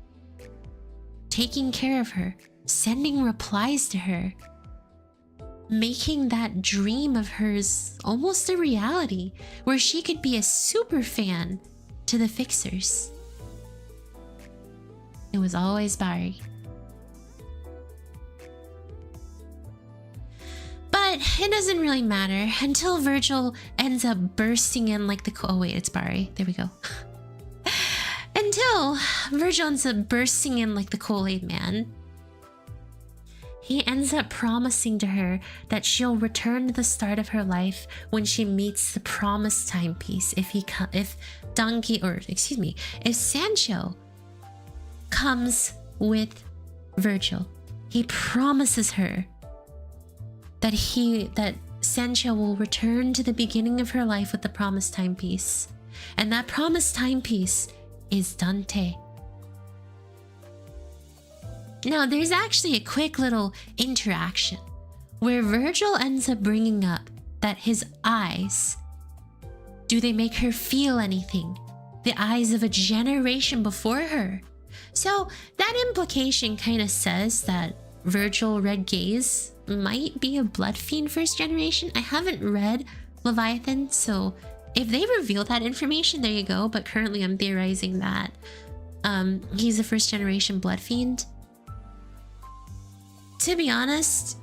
Speaker 1: taking care of her, sending replies to her, making that dream of hers almost a reality, where she could be a super fan to the Fixers. It was always Barry. But it doesn't really matter until Virgil ends up bursting in like the... Oh wait, it's Barry. There we go. Until Virgil ends up bursting in like the Kool-Aid Man. He ends up promising to her that she'll return to the start of her life when she meets the promised timepiece if Sancho comes with Virgil. He promises her that Sancho will return to the beginning of her life with the promised timepiece. And that promised timepiece is Dante. Now, there's actually a quick little interaction where Virgil ends up bringing up that his eyes, do they make her feel anything? The eyes of a generation before her. So that implication kind of says that Virgil Red Gaze might be a blood fiend first generation. I haven't read Leviathan, so if they reveal that information, there you go. But currently I'm theorizing that he's a first generation blood fiend. To be honest,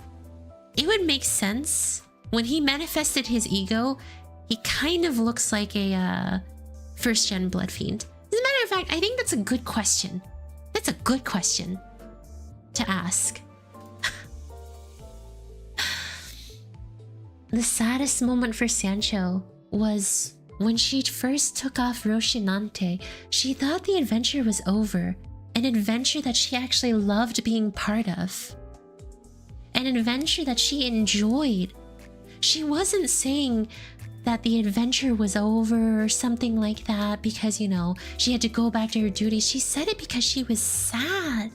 Speaker 1: it would make sense. When he manifested his ego, he kind of looks like a first gen blood fiend. As a matter of fact, I think that's a good question. That's a good question to ask. The saddest moment for Sancho was when she first took off Rocinante. She thought the adventure was over, an adventure that she actually loved being part of, an adventure that she enjoyed. She wasn't saying that the adventure was over or something like that because, you know, she had to go back to her duties. She said it because she was sad.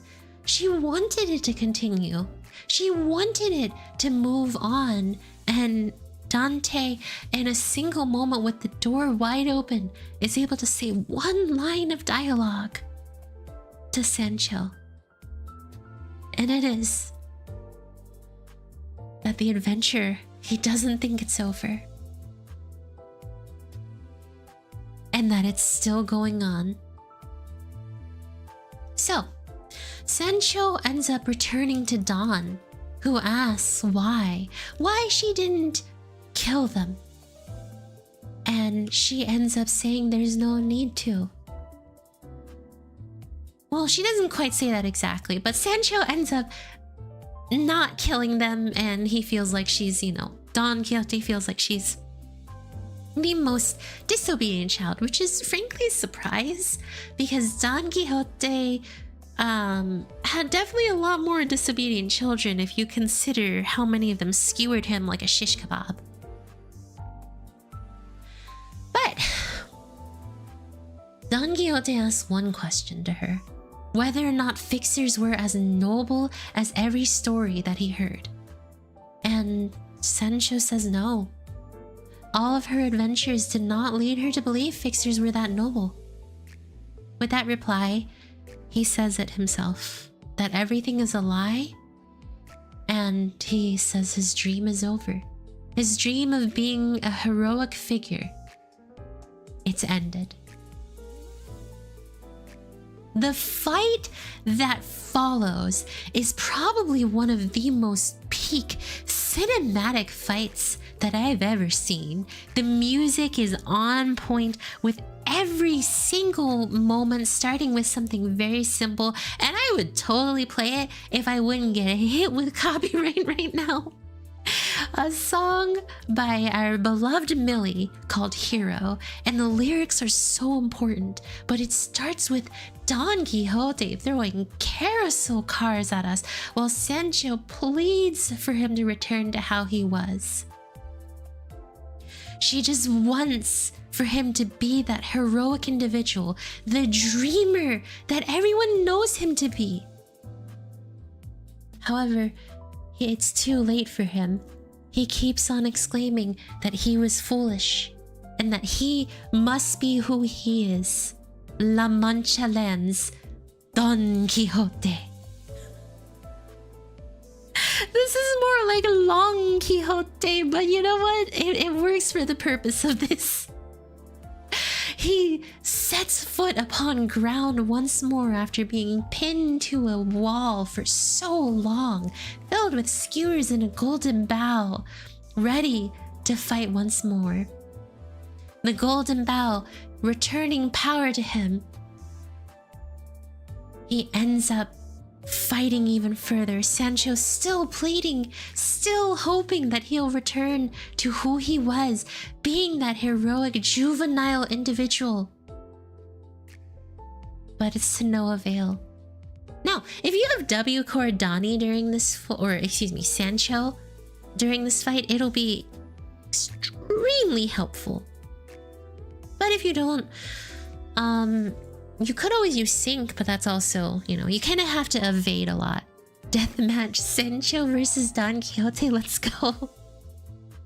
Speaker 1: She wanted it to continue. She wanted it to move on. And Dante, in a single moment with the door wide open, is able to say one line of dialogue to Sancho. And it is that the adventure, he doesn't think it's over. And that it's still going on. So, Sancho ends up returning to Don, who asks why she didn't kill them. And she ends up saying there's no need to. Well, she doesn't quite say that exactly, but Sancho ends up not killing them, and he feels like she's, you know, Don Quixote feels like she's the most disobedient child, which is frankly a surprise, because Don Quixote had definitely a lot more disobedient children if you consider how many of them skewered him like a shish kebab. But Don Quixote asked one question to her, whether or not Fixers were as noble as every story that he heard. And Sancho says no. All of her adventures did not lead her to believe Fixers were that noble. With that reply, he says it himself, that everything is a lie, and he says his dream is over. His dream of being a heroic figure, it's ended. The fight that follows is probably one of the most peak cinematic fights that I've ever seen. The music is on point with every single moment, starting with something very simple, and I would totally play it if I wouldn't get hit with copyright right now. A song by our beloved Millie called Hero, and the lyrics are so important, but it starts with Don Quixote throwing carousel cars at us while Sancho pleads for him to return to how he was. She just wants for him to be that heroic individual, the dreamer that everyone knows him to be. However, it's too late for him. He keeps on exclaiming that he was foolish and that he must be who he is, La Mancha Land's Don Quixote. The This is more like a long Quixote, but you know what? It works for the purpose of this. He sets foot upon ground once more after being pinned to a wall for so long, filled with skewers and a golden bow, ready to fight once more. The golden bow returning power to him. He ends up fighting even further. Sancho still pleading, still hoping that he'll return to who he was, being that heroic juvenile individual. But it's to no avail. Now, if you have W Cordani during this, or excuse me, Sancho during this fight, it'll be extremely helpful. But if you don't, you could always use sync, but that's also, you know, you kind of have to evade a lot. Deathmatch Sancho versus Don Quixote, let's go.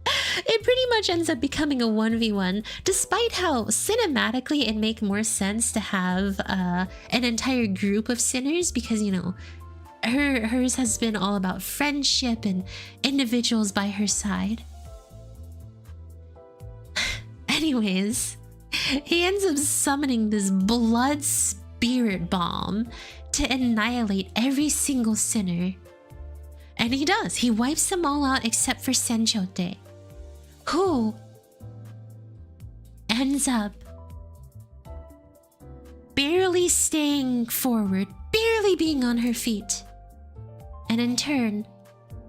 Speaker 1: It pretty much ends up becoming a 1v1, despite how cinematically it make more sense to have an entire group of sinners, because, you know, hers has been all about friendship and individuals by her side. Anyways, he ends up summoning this blood spirit bomb to annihilate every single sinner. And he does. He wipes them all out except for Sancho, who ends up barely staying forward, barely being on her feet. And in turn,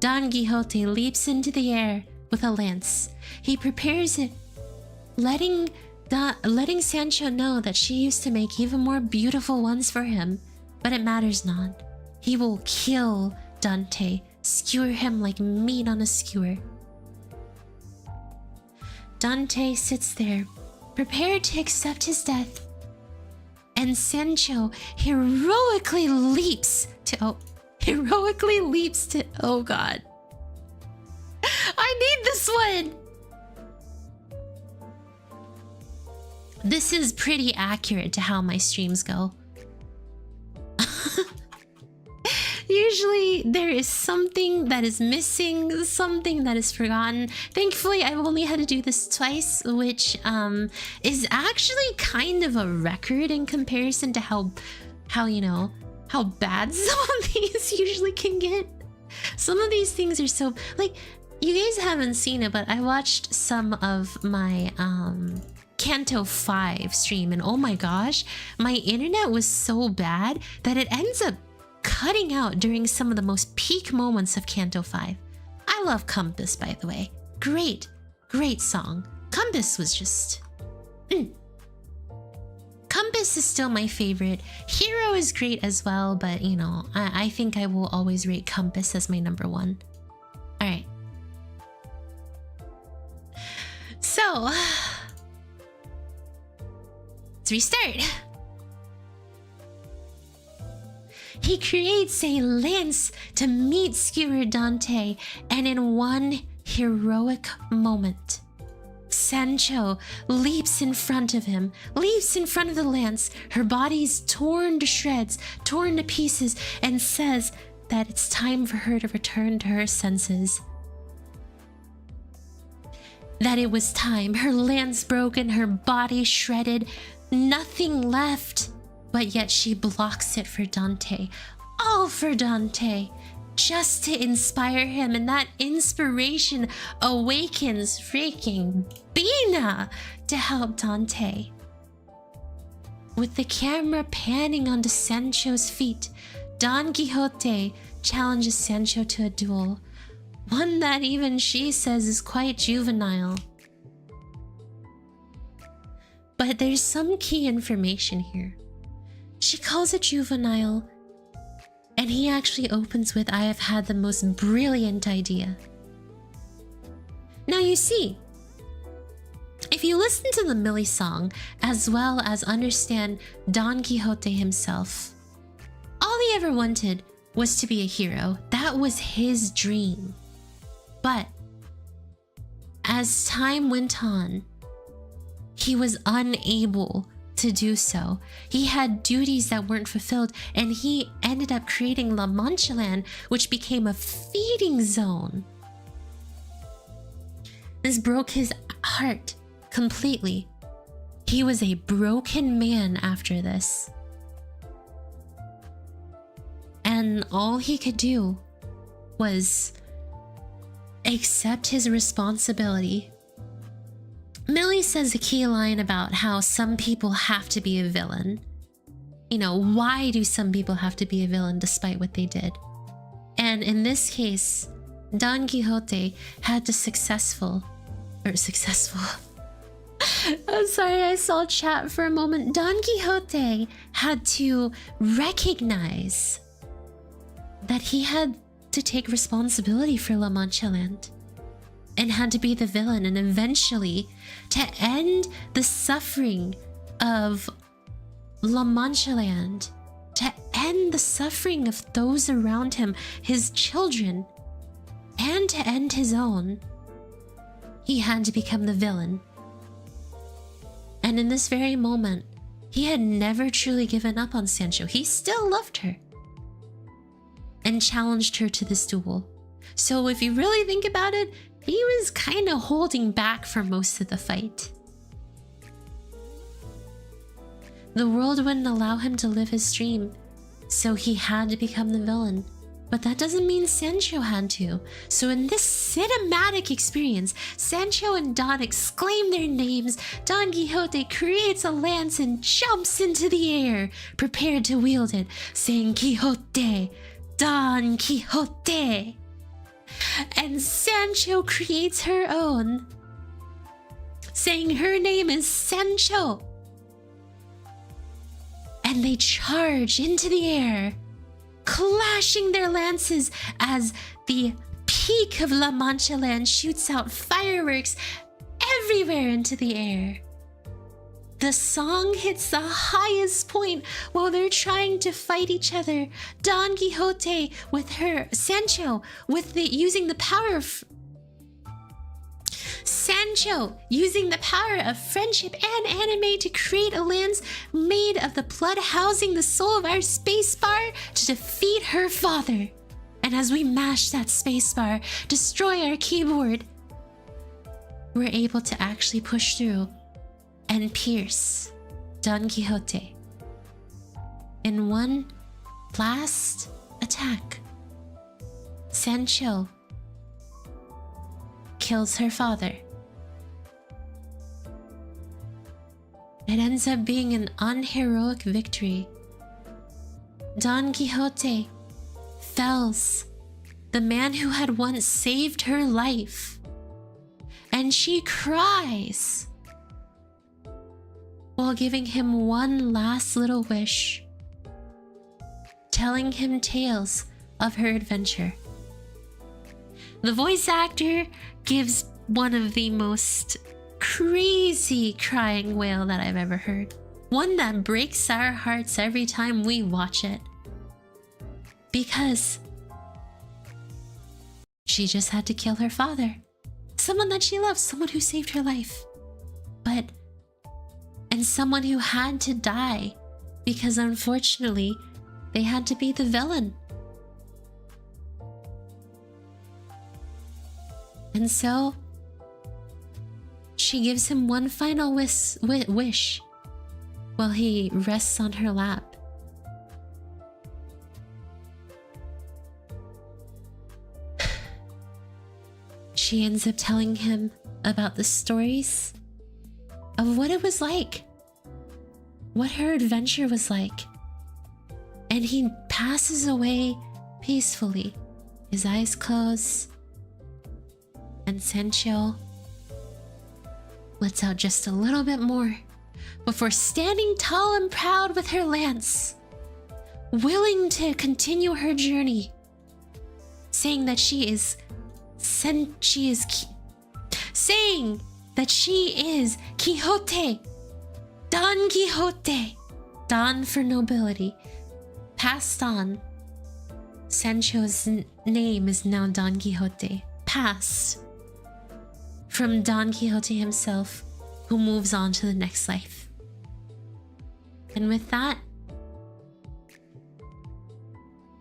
Speaker 1: Don Quixote leaps into the air with a lance. He prepares it, letting Sancho know that she used to make even more beautiful ones for him, but it matters not. He will kill Dante, skewer him like meat on a skewer. Dante sits there, prepared to accept his death, and Sancho heroically leaps to oh god. I need this one! This is pretty accurate to how my streams go. Usually there is something that is missing, something that is forgotten. Thankfully, I've only had to do this twice, which is actually kind of a record in comparison to how you know, how bad some of these usually can get. Some of these things are so, like, you guys haven't seen it, but I watched some of my Canto 5 stream, and oh my gosh, my internet was so bad that it ends up cutting out during some of the most peak moments of Canto 5. I love Compass, by the way. Great song. Compass was just... Compass is still my favorite. Hero is great as well, but you know, I think I will always rate Compass as my number one. Alright. So... let's restart. He creates a lance to meet skewer Dante, and in one heroic moment, Sancho leaps in front of him, leaps in front of the lance, her body's torn to shreds, torn to pieces, and says that it's time for her to return to her senses. That it was time, her lance broken, her body shredded, nothing left. But yet she blocks it for Dante. All for Dante. Just to inspire him. And that inspiration awakens freaking Bina to help Dante. With the camera panning onto Sancho's feet, Don Quixote challenges Sancho to a duel. One that even she says is quite juvenile. But there's some key information here. She calls it juvenile, and he actually opens with, "I have had the most brilliant idea." Now you see, if you listen to the Millie song, as well as understand Don Quixote himself, all he ever wanted was to be a hero. That was his dream. But as time went on, he was unable to do so. He had duties that weren't fulfilled, and he ended up creating La Mancha Land, which became a feeding zone. This broke his heart completely. He was a broken man after this. And all he could do was accept his responsibility. Millie says a key line about how some people have to be a villain. You know, why do some people have to be a villain despite what they did? And in this case, Don Quixote had to successful. I'm sorry, I saw chat for a moment. Don Quixote had to recognize that he had to take responsibility for La Mancha Land and had to be the villain, and eventually to end the suffering of La Mancha Land, to end the suffering of those around him, his children, and to end his own, he had to become the villain. And in this very moment, he had never truly given up on Sancho. He still loved her and challenged her to this duel. So if you really think about it, he was kind of holding back for most of the fight. The world wouldn't allow him to live his dream, so he had to become the villain. But that doesn't mean Sancho had to. So in this cinematic experience, Sancho and Don exclaim their names. Don Quixote creates a lance and jumps into the air, prepared to wield it, saying Quixote, Don Quixote. And Sancho creates her own, saying her name is Sancho. And they charge into the air, clashing their lances as the peak of La Mancha Land shoots out fireworks everywhere into the air. The song hits the highest point while they're trying to fight each other. Don Quixote with her, Sancho with using the power of friendship and anime to create a lance made of the blood housing the soul of our spacebar to defeat her father. And as we mash that spacebar, destroy our keyboard, we're able to actually push through and pierce Don Quixote in one last attack. Sancho kills her father. It ends up being an unheroic victory. Don Quixote fells the man who had once saved her life, and she cries while giving him one last little wish, telling him tales of her adventure. The voice actor gives one of the most crazy crying wail that I've ever heard. One that breaks our hearts every time we watch it. Because she just had to kill her father. Someone that she loves, someone who saved her life. And someone who had to die because unfortunately they had to be the villain. And so she gives him one final wish while he rests on her lap. She ends up telling him about the stories of what it was like, what her adventure was like. And he passes away peacefully, his eyes closed, and Sancho lets out just a little bit more before standing tall and proud with her lance, willing to continue her journey, saying that she is Quixote, Don Quixote, Don for nobility, passed on. Sancho's name is now Don Quixote, passed from Don Quixote himself, who moves on to the next life. And with that,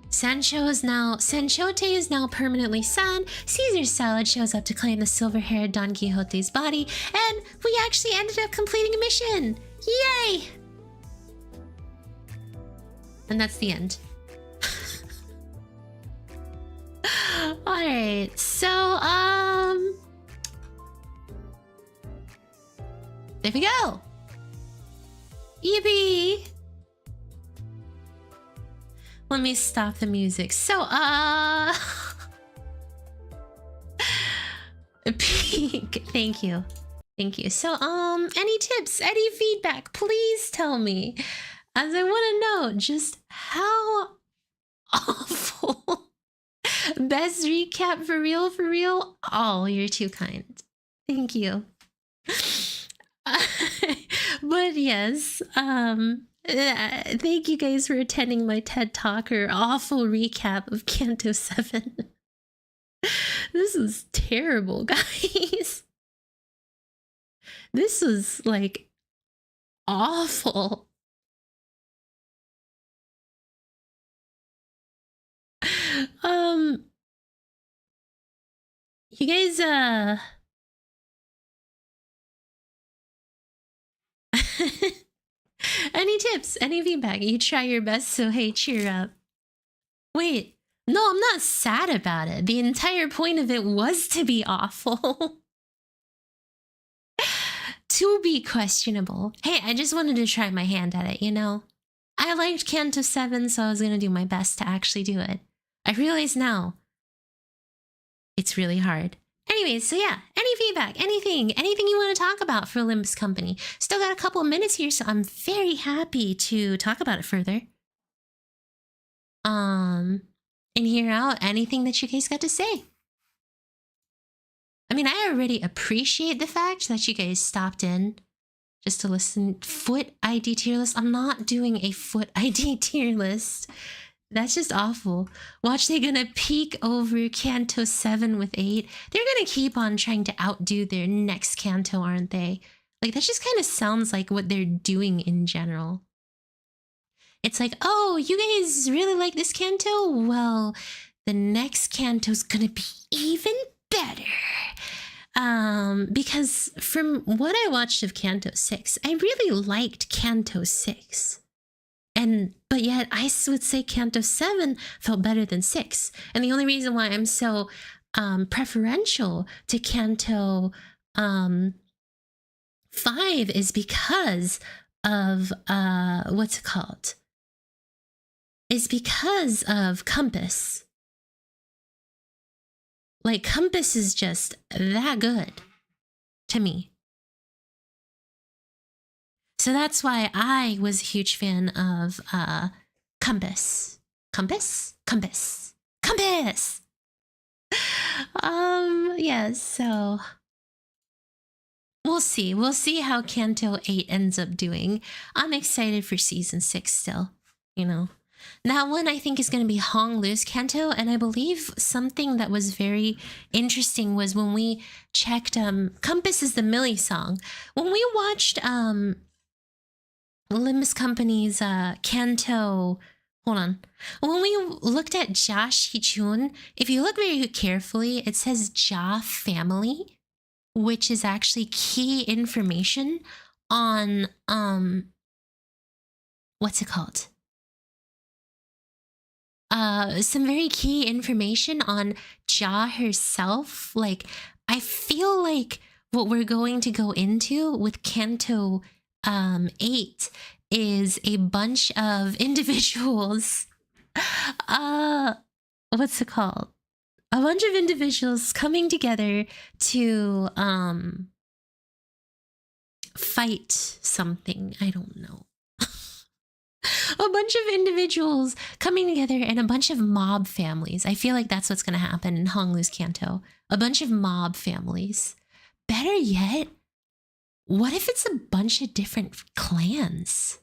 Speaker 1: Sanchote is now permanently sad. Caesar Salad shows up to claim the silver-haired Don Quixote's body, and we actually ended up completing a mission! Yay! And that's the end. Alright, so, there we go! Yippee! Let me stop the music. So, peak. Thank you. Thank you. So, any tips, any feedback, please tell me. As I want to know just how awful. Best recap for real, for real. Oh, you're too kind. Thank you. But yes, thank you guys for attending my TED Talk or awful recap of Canto 7. This is terrible, guys. This was like awful. You guys, any tips, any feedback? You try your best, so hey, cheer up. Wait, no, I'm not sad about it. The entire point of it was to be awful. To be questionable. Hey, I just wanted to try my hand at it, you know? I liked Canto 7, so I was gonna do my best to actually do it. I realize now, it's really hard. Anyways, so yeah, any feedback, anything you want to talk about for Limbus Company. Still got a couple of minutes here, so I'm very happy to talk about it further. And hear out anything that you guys got to say. I mean, I already appreciate the fact that you guys stopped in just to listen. Foot ID tier list. I'm not doing a foot ID tier list. That's just awful. Watch, they're gonna peek over Canto 7 with 8. They're gonna keep on trying to outdo their next Canto, aren't they? Like, that just kind of sounds like what they're doing in general. It's like, oh, you guys really like this Canto? Well, the next Canto's gonna be even better. Because from what I watched of Canto 6, I really liked Canto 6. But yet I would say Canto 7 felt better than 6. And the only reason why I'm so preferential to Canto 5 is because of what's it called? Is because of Compass. Like, Compass is just that good to me. So that's why I was a huge fan of Compass. Compass? Compass. Compass! Yeah, so we'll see. We'll see how Canto 8 ends up doing. I'm excited for Season 6 still, you know. That one I think is going to be Hong Lu's Canto, and I believe something that was very interesting was when we checked, Compass is the Millie song. When we watched, Limbus Company's Canto, hold on. When we looked at Josh Hichun, if you look very carefully, it says Ja family, which is actually key information on what's it called? Some very key information on Ja herself. Like, I feel like what we're going to go into with Canto 8 is a bunch of individuals, what's it called? A bunch of individuals coming together to fight something. I don't know. A bunch of individuals coming together and a bunch of mob families. I feel like that's what's going to happen in Hong Lu's Canto. A bunch of mob families. Better yet, what if it's a bunch of different clans?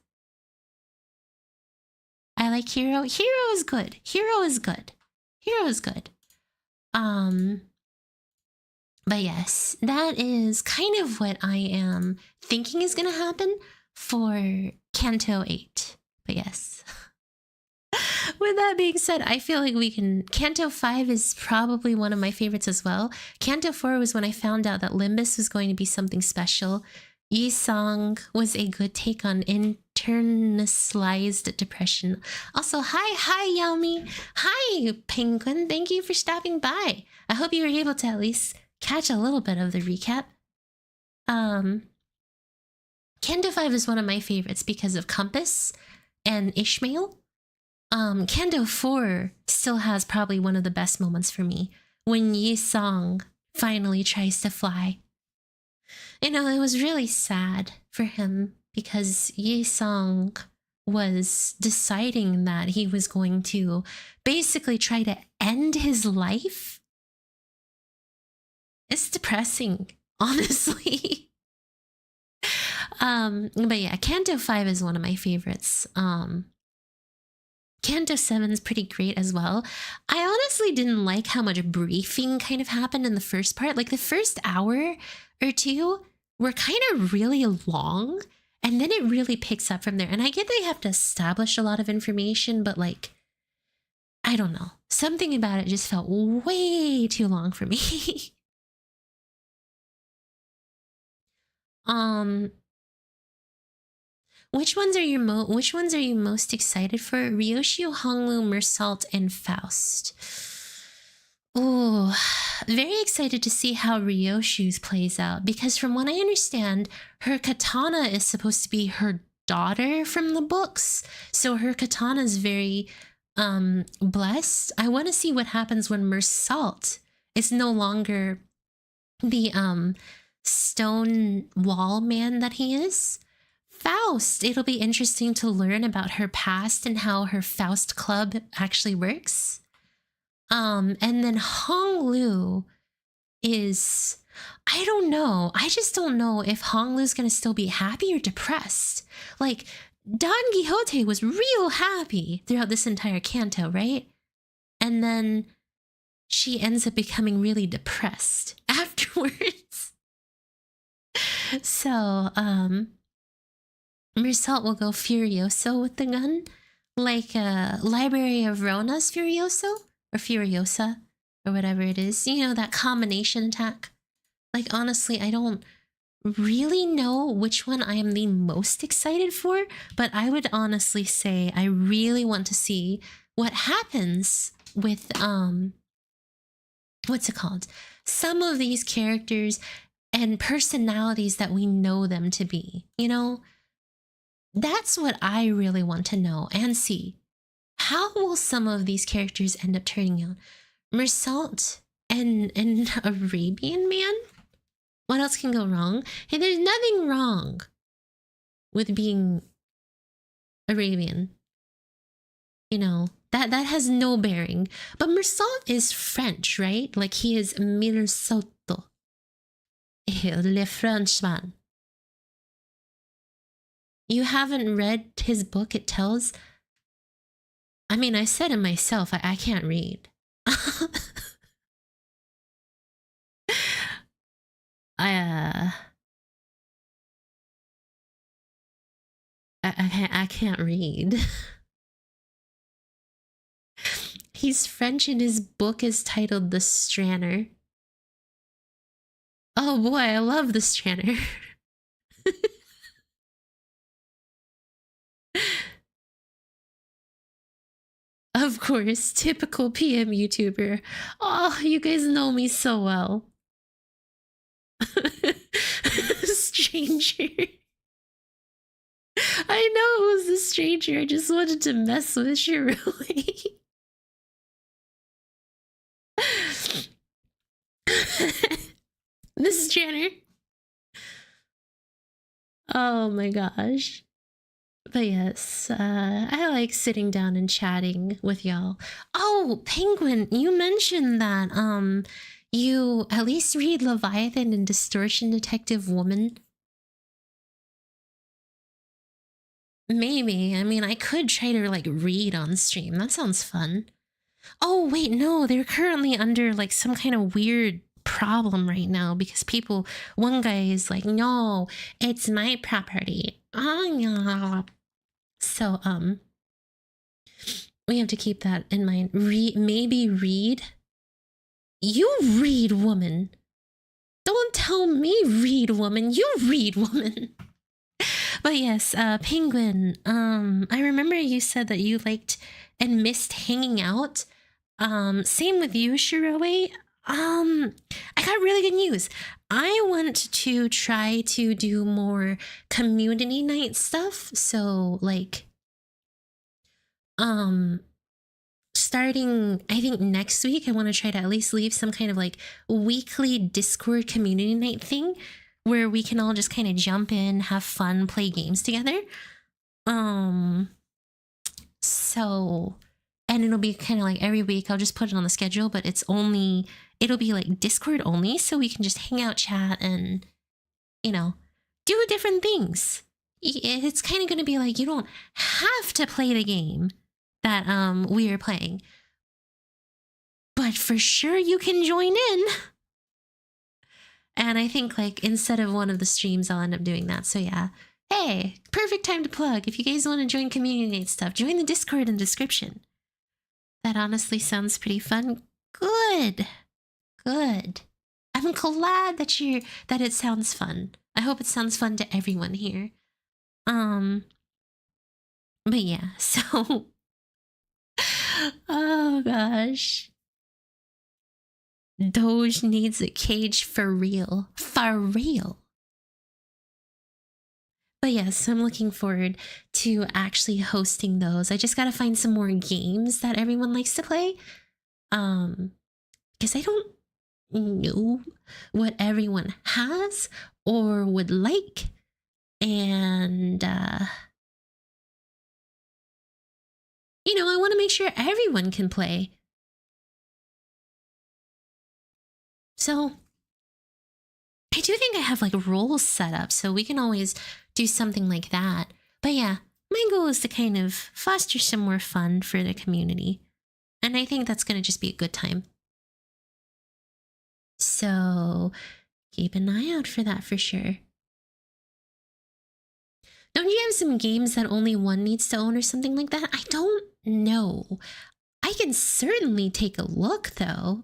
Speaker 1: I like Hero. Hero is good. Hero is good. Hero is good. But yes, that is kind of what I am thinking is going to happen for Canto 8. But yes. With that being said, I feel like we can... Canto 5 is probably one of my favorites as well. Canto 4 was when I found out that Limbus was going to be something special. Yi Song was a good take on internalized depression. Also, hi Hayami. Hi Penguin, thank you for stopping by. I hope you were able to at least catch a little bit of the recap. Canto 5 is one of my favorites because of Compass and Ishmael. Canto 4 still has probably one of the best moments for me, when Yi Song finally tries to fly. You know, it was really sad for him because Yi Song was deciding that he was going to basically try to end his life. It's depressing, honestly. But yeah, Canto 5 is one of my favorites. Canto 7 is pretty great as well. I honestly didn't like how much briefing kind of happened in the first part. Like the first hour or two were kind of really long, and then it really picks up from there. And I get they have to establish a lot of information, but like, I don't know. Something about it just felt way too long for me. Which ones are you most excited for? Ryoshu, Honglu, Mersault, and Faust. Oh, very excited to see how Ryoshu's plays out, because from what I understand, her katana is supposed to be her daughter from the books. So her katana is very blessed. I want to see what happens when Mersault is no longer the stone wall man that he is. Faust, it'll be interesting to learn about her past and how her Faust Club actually works. And then Honglu is, I don't know. I just don't know if Honglu's gonna still be happy or depressed. Like, Don Quixote was real happy throughout this entire canto, right? And then she ends up becoming really depressed afterwards. So, Mersault will go Furioso with the gun, like Library of Rona's Furioso, or Furiosa, or whatever it is. You know, that combination attack. Like, honestly, I don't really know which one I am the most excited for, but I would honestly say I really want to see what happens with, what's it called? Some of these characters and personalities that we know them to be, you know? That's what I really want to know and see. How will some of these characters end up turning out? Mersault and an Arabian man? What else can go wrong? Hey, there's nothing wrong with being Arabian. You know, that has no bearing. But Mersault is French, right? Like he is Mersault. Le Frenchman. You haven't read his book, It Tells? I mean, I said it myself. I can't read. I can't read. He's French and his book is titled The Stranner. Oh boy, I love The Stranner. Of course, typical PM YouTuber. Oh, you guys know me so well. Stranger. I know it was the stranger. I just wanted to mess with you, really. This is Janner. Oh my gosh. But yes, I like sitting down and chatting with y'all. Oh, Penguin, you mentioned that you at least read Leviathan and Distortion Detective Woman. Maybe. I mean, I could try to like read on stream. That sounds fun. Oh, wait, no, they're currently under like some kind of weird problem right now because one guy is like, no, it's my property. Oh, yeah. So, we have to keep that in mind. Maybe read. You read, woman. Don't tell me read, woman. You read, woman. But yes, Penguin, I remember you said that you liked and missed hanging out. Same with you, Shiroe. I got really good news. I want to try to do more community night stuff. So, like, starting, I think next week, I want to try to at least leave some kind of like weekly Discord community night thing where we can all just kind of jump in, have fun, play games together. So, and it'll be kind of like every week, I'll just put it on the schedule, but it'll be like Discord only, so we can just hang out, chat, and, you know, do different things. It's kind of going to be like, you don't have to play the game that we are playing, but for sure you can join in. And I think, like, instead of one of the streams, I'll end up doing that. So yeah, hey, perfect time to plug. If you guys want to join community night stuff, join the Discord in the description. That honestly sounds pretty fun. Good. I'm glad that it sounds fun. I hope it sounds fun to everyone here. But yeah, so oh gosh. Doge needs a cage for real. For real. But yes, I'm looking forward to actually hosting those. I just gotta find some more games that everyone likes to play. Because I don't know what everyone has or would like. And, you know, I want to make sure everyone can play. So, I do think I have like roles set up, so we can always do something like that. But yeah, my goal is to kind of foster some more fun for the community. And I think that's going to just be a good time. So, keep an eye out for that for sure. Don't you have some games that only one needs to own or something like that? I don't know. I can certainly take a look, though.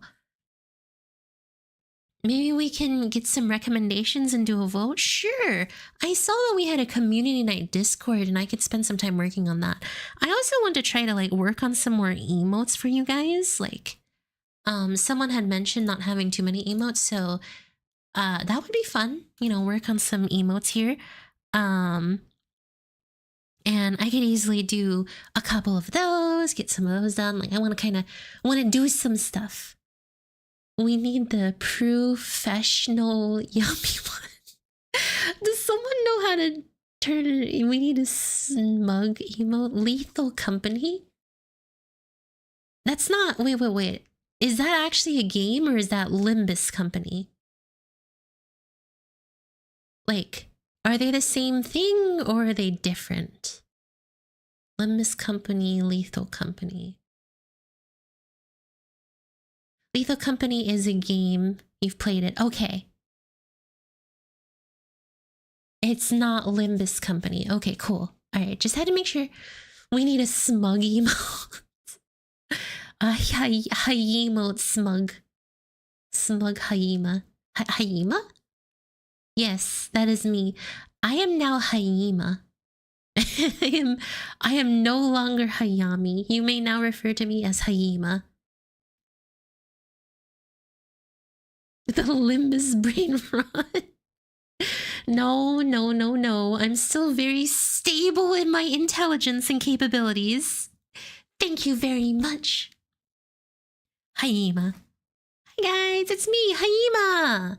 Speaker 1: Maybe we can get some recommendations and do a vote? Sure. I saw that we had a community night Discord and I could spend some time working on that. I also want to try to like work on some more emotes for you guys. Like, someone had mentioned not having too many emotes, so that would be fun. You know, work on some emotes here. And I could easily do a couple of those, get some of those done. Like, I want to do some stuff. We need the professional yummy one. Does someone know how to turn it? We need a smug emote. Lethal Company? That's not... Wait. Is that actually a game or is that Limbus Company? Like, are they the same thing or are they different? Limbus Company, Lethal Company. Lethal Company is a game. You've played it. Okay. It's not Limbus Company. Okay, cool. All right, just had to make sure. We need a smug emote. A Hayemote smug. Smug Hayema. Hayema? Yes, that is me. I am now Hayema. I am no longer Hayami. You may now refer to me as Hayema. The Limbus brain rot. No. I'm still very stable in my intelligence and capabilities. Thank you very much. Hayema. Hi guys, it's me, Hayema.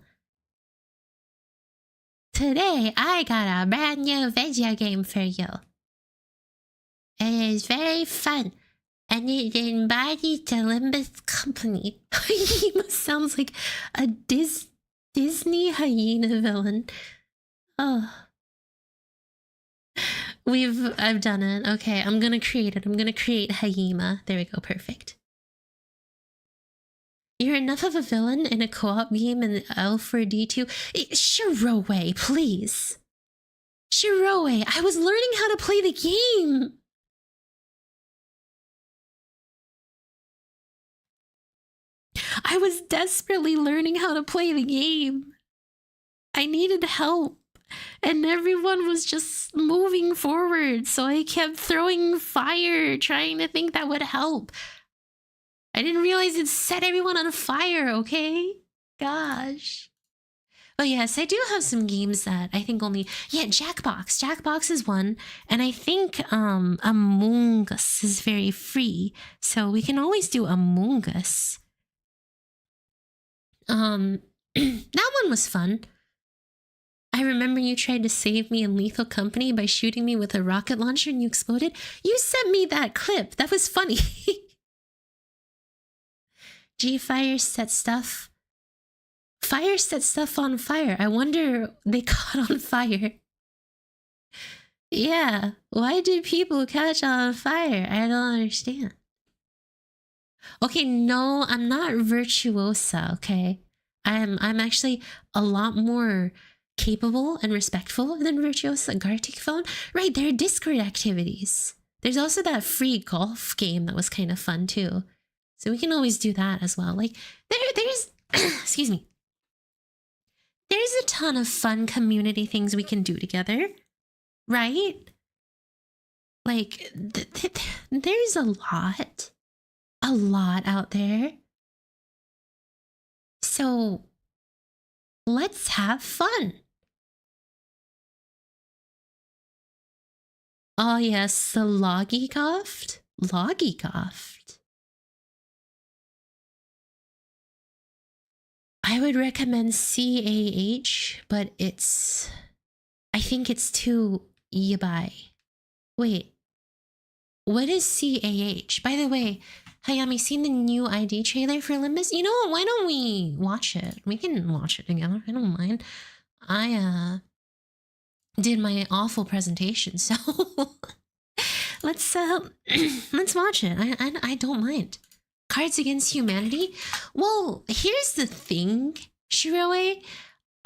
Speaker 1: Today I got a brand new video game for you. It is very fun. And it embodies the Limbus Company. Hayema sounds like a Disney hyena villain. Oh. I've done it. Okay, I'm gonna create it. I'm gonna create Hayema. There we go, perfect. You're enough of a villain in a co-op game in L4D2. Shiroe, please. Shiroe, I was learning how to play the game. I was desperately learning how to play the game. I needed help, and everyone was just moving forward, so I kept throwing fire, trying to think that would help. I didn't realize it set everyone on fire, okay? Gosh. But yes, I do have some games that I think only... Yeah, Jackbox. Jackbox is one, and I think Among Us is very free, so we can always do Among Us. That one was fun. I remember you tried to save me in Lethal Company by shooting me with a rocket launcher and you exploded. You sent me that clip. That was funny. G-Fire set stuff. Fire set stuff on fire. I wonder they caught on fire. Yeah, why did people catch on fire? I don't understand. Okay, no, I'm not virtuosa, okay? I'm actually a lot more capable and respectful than virtuosa. Gartic phone? Right, there are Discord activities. There's also that free golf game that was kind of fun too. So we can always do that as well. Like, there's excuse me. There's a ton of fun community things we can do together, right? Like, there's a lot out there. So, let's have fun. Oh yes, the Logicoft? Logicoft. I would recommend CAH, but I think it's too yabai. Wait, what is CAH? By the way, Hayami, seen the new ID trailer for Limbus? You know what, why don't we watch it? We can watch it together, I don't mind. I did my awful presentation, so let's watch it. I don't mind. Cards Against Humanity? Well, here's the thing, Shiroe.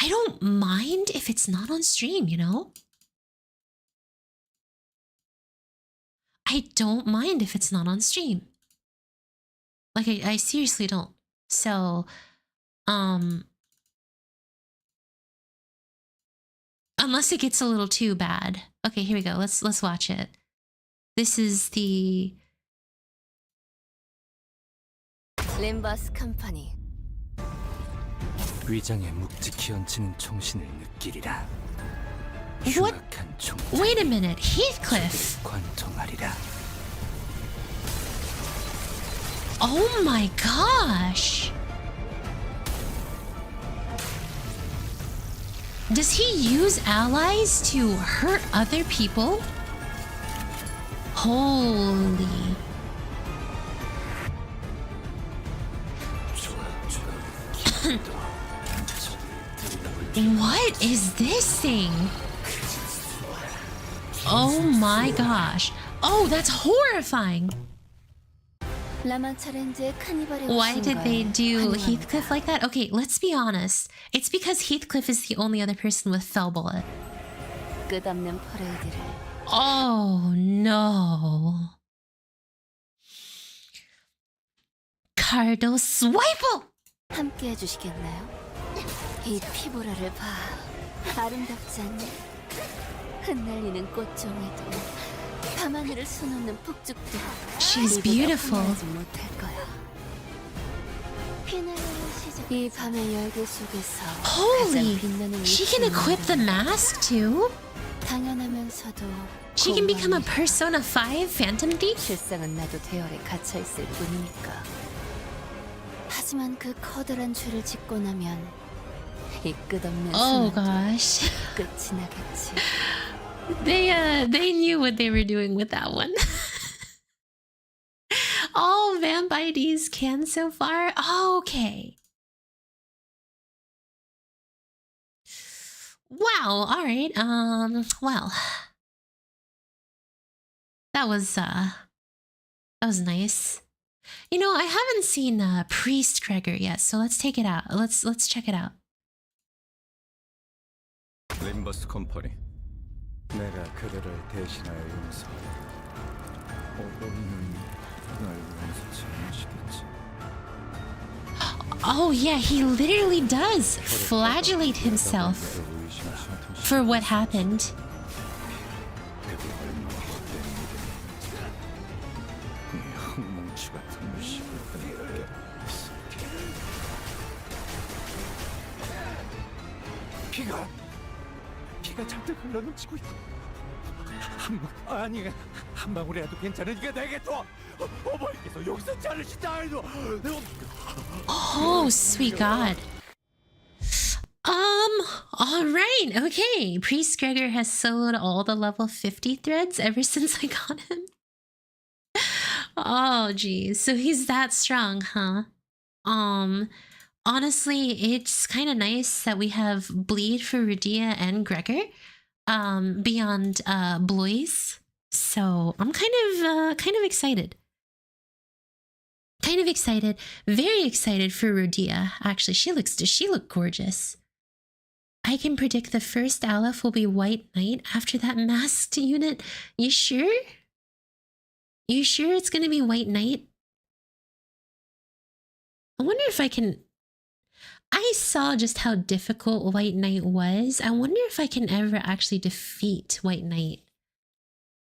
Speaker 1: I don't mind if it's not on stream, you know? I don't mind if it's not on stream. Like, I seriously don't. So, unless it gets a little too bad. Okay, here we go. Let's watch it. This is the
Speaker 2: Limbus Company.
Speaker 3: 위장에 묵직히 얹히는 총신을 느끼리라.
Speaker 1: What?
Speaker 3: 흉악한 총.
Speaker 1: Wait a minute, Heathcliff.
Speaker 3: 관통하리라.
Speaker 1: Oh my gosh. Does he use allies to hurt other people? Holy. What is this thing? Oh my gosh. Oh, that's horrifying. Why did they do Heathcliff like that? Okay, let's be honest. It's because Heathcliff is the only other person with fell bullet. Oh no. Cardo Swipe!
Speaker 2: 함께 해주시겠나요? 이 피보라를 봐. 아름답지 않니? 흩날리는 꽃종에도 밤하늘을 수놓는 폭죽도
Speaker 1: She's beautiful.
Speaker 2: 못할 거야. 이 밤의 열기 속에서
Speaker 1: Holy!
Speaker 2: 가장 빛나는
Speaker 1: She can equip the mask too?
Speaker 2: 당연하면서도
Speaker 1: She can become a Persona 5 Phantom Thief?
Speaker 2: 실상은 나도 대열에 갇혀 있을 뿐이니까. 하지만 그 커다란 죄를 짓고 나면 이 끝없는
Speaker 1: Oh
Speaker 2: 수많은
Speaker 1: gosh.
Speaker 2: 끝이 나겠지.
Speaker 1: They knew what they were doing with that one. All vamp IDs can so far? Okay. Wow, alright. Well. That was nice. You know, I haven't seen Priest Gregor yet, so let's take it out. Let's check it out.
Speaker 4: Limbus Company.
Speaker 3: 내가 그대를 대신하여 용서하라. 어머니는 날 용서치 않으시겠지.
Speaker 1: Oh yeah, he literally does flagellate himself for what happened.
Speaker 3: 그게 얼마나 헛된 일인지. 이 흙뭉치 같은 무식을 끝내게 했어. 피가 잔뜩 흘러넘치고 있어. 한 방울이라도 괜찮으니까 내게 둬. 어머니께서 용서치 않으신다 해도.
Speaker 1: Oh, sweet God. All right, okay. Priest Gregor has sewed all the level 50 threads ever since I got him. Oh, geez. So he's that strong, huh? Honestly, it's kind of nice that we have bleed for Rodion and Gregor, beyond Blois. So I'm kind of excited. Kind of excited, very excited for Rodion. Actually, she look gorgeous. I can predict the first Aleph will be White Knight after that masked unit. You sure? You sure it's gonna be White Knight? I wonder if I can... I saw just how difficult White Knight was. I wonder if I can ever actually defeat White Knight.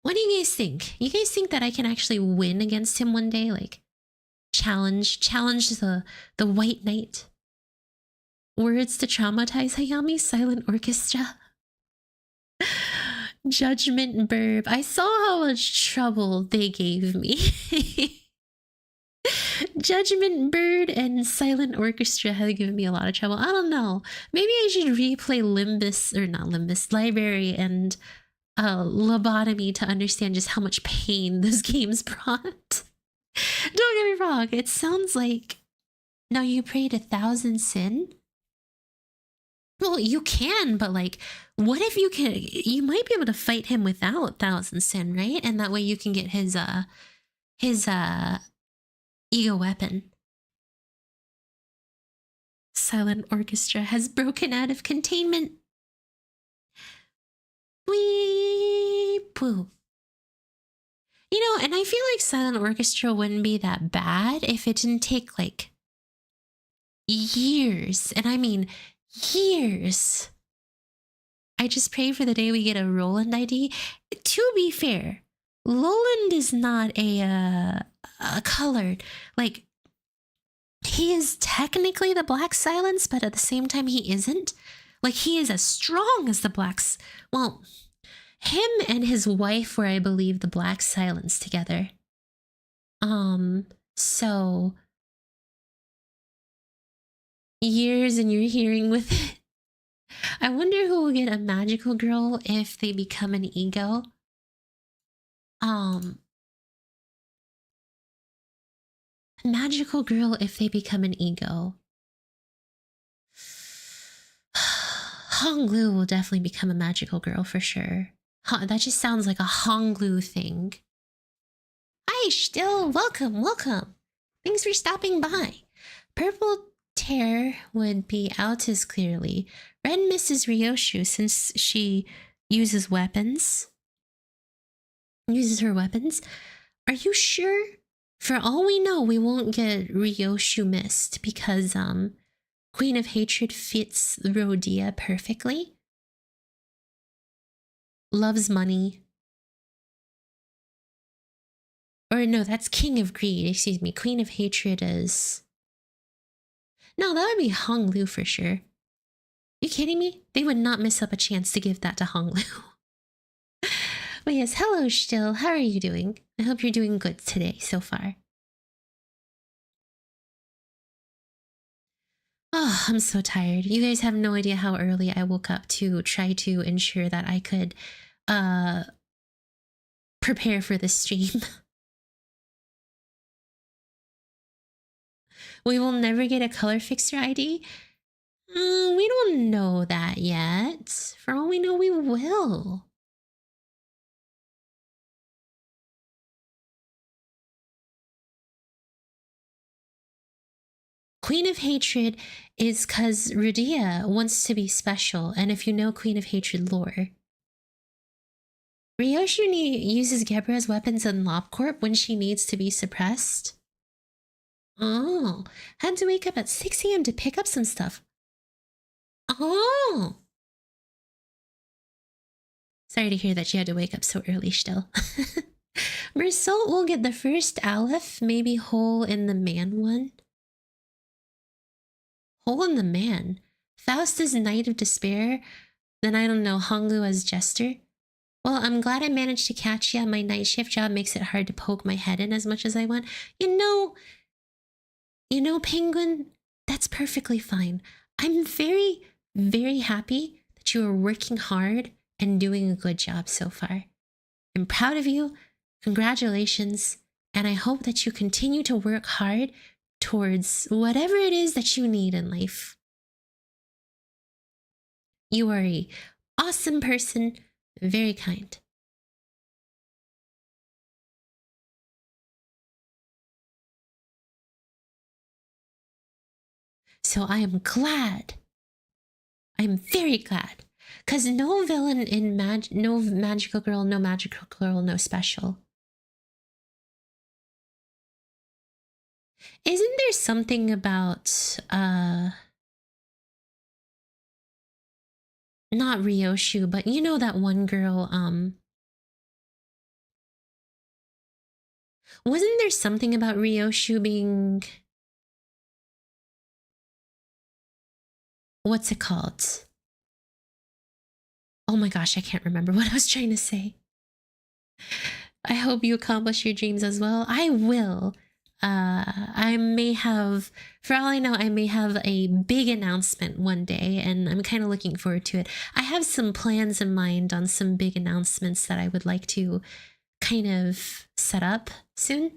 Speaker 1: What do you guys think? You guys think that I can actually win against him one day? Like, challenge the White Knight? Words to traumatize Hayami, silent orchestra. Judgment Burb. I saw how much trouble they gave me. Judgment Bird and Silent Orchestra have given me a lot of trouble. I don't know. Maybe I should replay Limbus, or not Limbus, Library and Lobotomy to understand just how much pain those games brought. Don't get me wrong, it sounds like... Now you prayed 1,000 sin? Well, you can, but like, what if you can... You might be able to fight him without 1,000 sin, right? And that way you can get his ego weapon. Silent Orchestra has broken out of containment. Wee poo. You know, and I feel like Silent Orchestra wouldn't be that bad if it didn't take like years, and I mean years. I just pray for the day we get a Roland ID. To be fair, Roland is not a colored, like, he is technically the Black Silence, but at the same time he isn't. Like, he is as strong as the Blacks. Well, him and his wife were, I believe, the Black Silence together. So years and you're hearing with it. I wonder who will get a magical girl if they become an ego. Magical girl if they become an ego. Honglu will definitely become a magical girl for sure. That just sounds like a Honglu thing. Hi, still welcome. Thanks for stopping by. Purple Terror would be Altis clearly. Red Mrs. Ryoshu since she uses weapons. Uses her weapons. Are you sure? For all we know, we won't get Ryoshu missed because Queen of Hatred fits Rodion perfectly. Loves money. Or no, that's King of Greed, excuse me. Queen of Hatred is... No, that would be Honglu for sure. You kidding me? They would not miss up a chance to give that to Honglu. But yes, hello still. How are you doing? I hope you're doing good today so far. Oh, I'm so tired. You guys have no idea how early I woke up to try to ensure that I could prepare for the stream. We will never get a color fixer ID. We don't know that yet. For all we know, we will. Queen of Hatred is because Rodion wants to be special, and if you know Queen of Hatred lore, Ryoshu uses Gebra's weapons in LobCorp when she needs to be suppressed. Oh, had to wake up at 6 a.m. to pick up some stuff. Oh. Sorry to hear that you had to wake up so early still. Mersault will get the first Aleph, maybe Hole in the Man one. Hole in the Man? Faust is Knight of Despair, then I don't know, Honglu as Jester. Well, I'm glad I managed to catch you. My night shift job makes it hard to poke my head in as much as I want. You know, Penguin, that's perfectly fine. I'm very, very happy that you are working hard and doing a good job so far. I'm proud of you. Congratulations. And I hope that you continue to work hard towards whatever it is that you need in life. You are an awesome person, very kind. So I am glad. I'm very glad. Because no villain in no magical girl, no special. Isn't there something about not Ryoshu, but you know that one girl, wasn't there something about Ryoshu being, what's it called? Oh my gosh, I can't remember what I was trying to say. I hope you accomplish your dreams as well. I will. I may have, for all I know, I may have a big announcement one day, and I'm kind of looking forward to it. I have some plans in mind on some big announcements that I would like to kind of set up soon.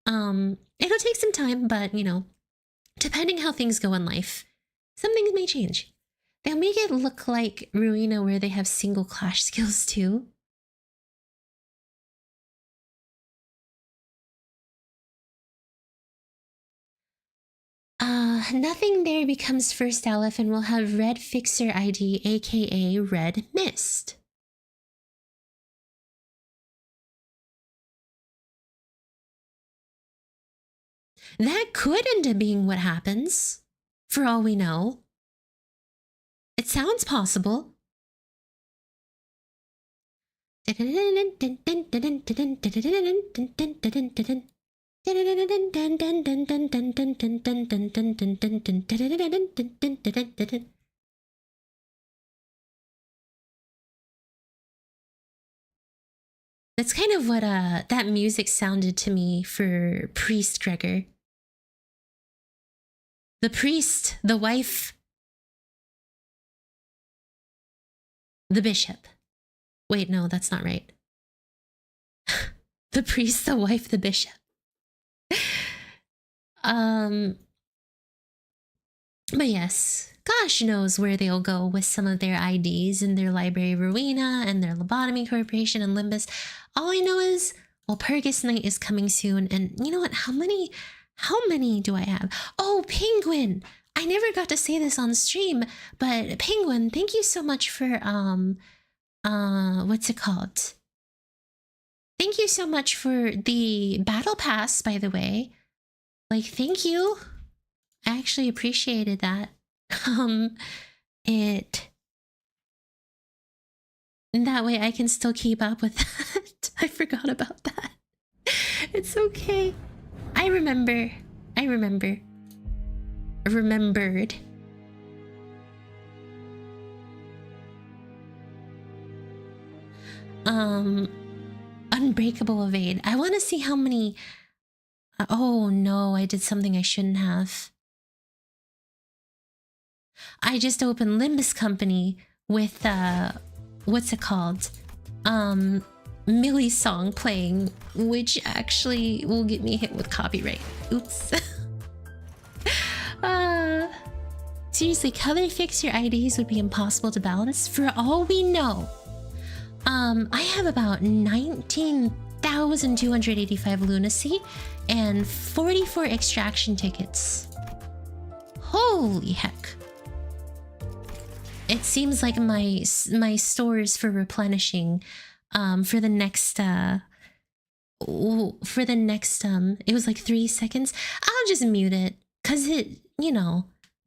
Speaker 1: It'll take some time, but you know, depending how things go in life, some things may change. They'll make it look like Ruina where they have single clash skills too. Nothing there becomes first Aleph and we'll have Red Fixer ID, aka Red Mist. That could end up being what happens, for all we know. It sounds possible. That's kind of what that music sounded to me for Priest Gregor. The priest, the wife, the bishop. Wait, no, that's not right. The priest, the wife, the bishop. But yes, gosh knows where they'll go with some of their IDs in their Library of Ruina and their Lobotomy Corporation and Limbus. All I know is, well, Purgus Night is coming soon, and you know what? How many do I have? Oh, Penguin! I never got to say this on stream, but Penguin, thank you so much for what's it called? Thank you so much for the battle pass, by the way. Like, thank you. I actually appreciated that. That way I can still keep up with that. I forgot about that. It's okay. I remembered. Unbreakable Evade. I want to see how many... oh no, I did something I shouldn't have. I just opened Limbus Company with, what's it called? Millie's song playing, which actually will get me hit with copyright. Oops. Seriously, color fix your IDs would be impossible to balance. For all we know, I have about 19,285 lunacy and 44 extraction tickets. Holy heck. It seems like my stores for replenishing for the next it was like 3 seconds. I'll just mute it because it,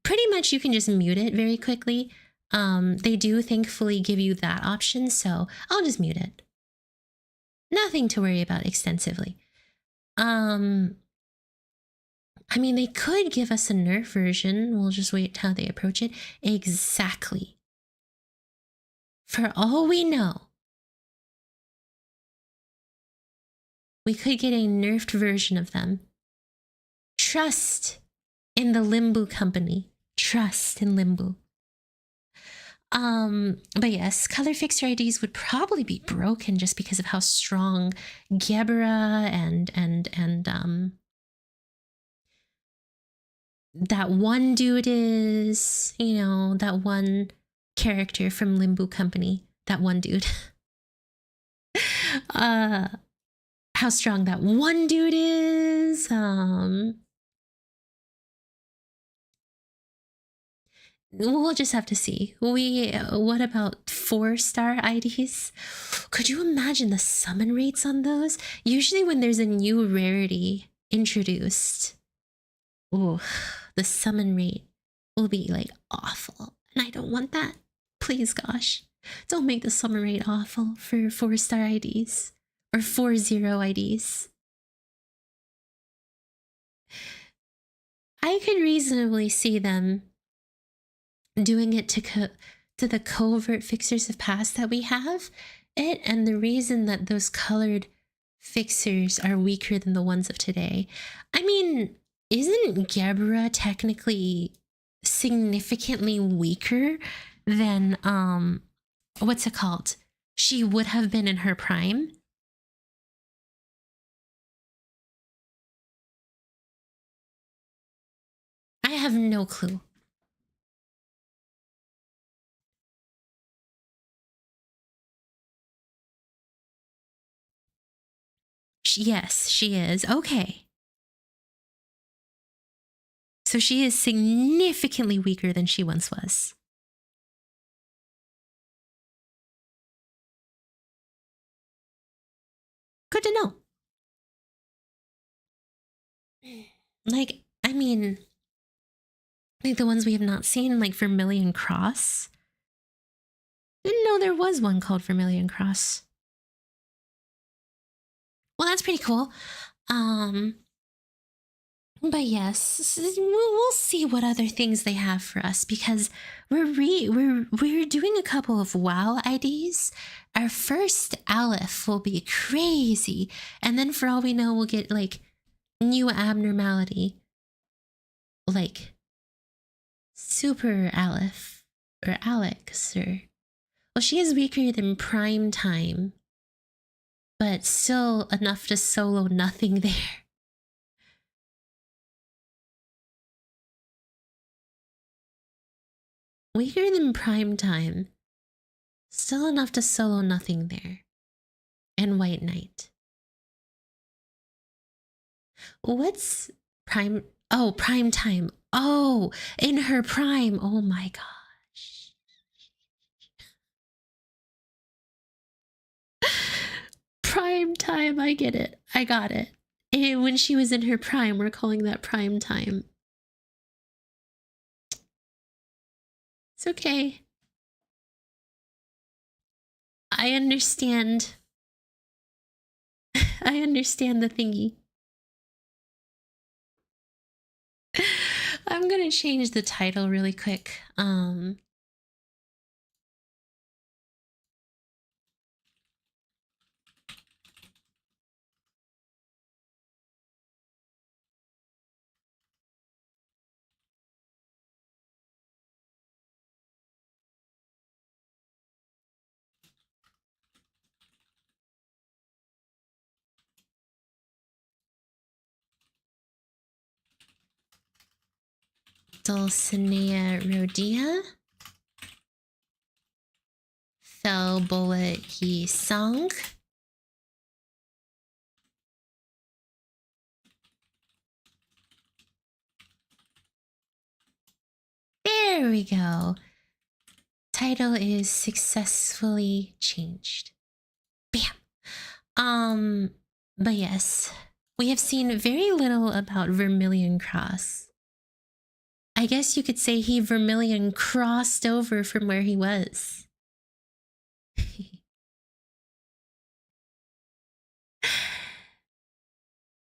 Speaker 1: pretty much you can just mute it very quickly. They do thankfully give you that option, so I'll just mute it. Nothing to worry about extensively. I mean, they could give us a nerf version. We'll just wait how they approach it. Exactly. For all we know, we could get a nerfed version of them. Trust in the Limbus company. Trust in Limbus. But yes, color fixer IDs would probably be broken just because of how strong Gebra and that one dude is, that one character from Limbus company, that one dude. How strong that one dude is. We'll just have to see. What about 4-star IDs? Could you imagine the summon rates on those? Usually when there's a new rarity introduced, ooh, the summon rate will be like awful. And I don't want that. Please, gosh. Don't make the summon rate awful for 4-star IDs. Or 4-0 IDs. I could reasonably see them doing it to the covert fixers of past that we have. And the reason that those colored fixers are weaker than the ones of today. I mean, isn't Gebra technically significantly weaker than, what's it called? She would have been in her prime? I have no clue. Yes, she is. Okay. So she is significantly weaker than she once was. Good to know. Like, I mean, like the ones we have not seen, like Vermilion Cross. Didn't know there was one called Vermilion Cross. Well, that's pretty cool. But yes, we'll see what other things they have for us because we're doing a couple of WoW IDs. Our first Aleph will be crazy, and then for all we know, we'll get like new abnormality, like Super Aleph or Alex or well, she is weaker than Prime Time, but still enough to solo nothing there. Weaker than Prime Time, still enough to solo nothing there. And White Knight. What's Prime? Oh, Prime Time. Oh, in her prime. Oh my gosh. Prime Time, I get it. I got it. And when she was in her prime, we're calling that Prime Time. It's okay. I understand. I understand the thingy. I'm gonna change the title really quick. Dulcinea Rodion. Fell bullet he sung. There we go. Title is successfully changed. Bam. But yes, we have seen very little about Vermilion Cross. I guess you could say he Vermilion crossed over from where he was.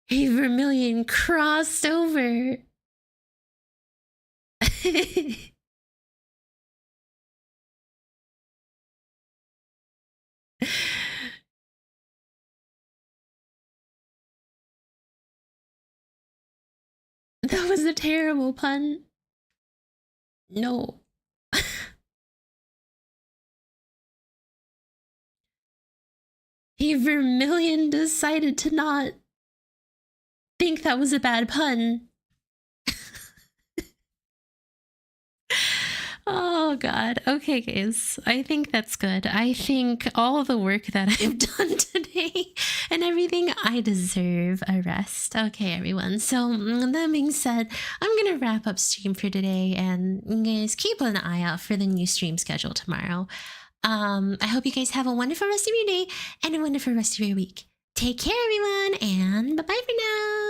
Speaker 1: He Vermilion crossed over. That was a terrible pun. No. He Vermilion decided to not think that was a bad pun. Oh god. Okay, guys. I think that's good. I think all the work that I've done today and everything, I deserve a rest. Okay, everyone. So that being said, I'm gonna wrap up stream for today, and you guys keep an eye out for the new stream schedule tomorrow. I hope you guys have a wonderful rest of your day and a wonderful rest of your week. Take care, everyone, and bye-bye for now.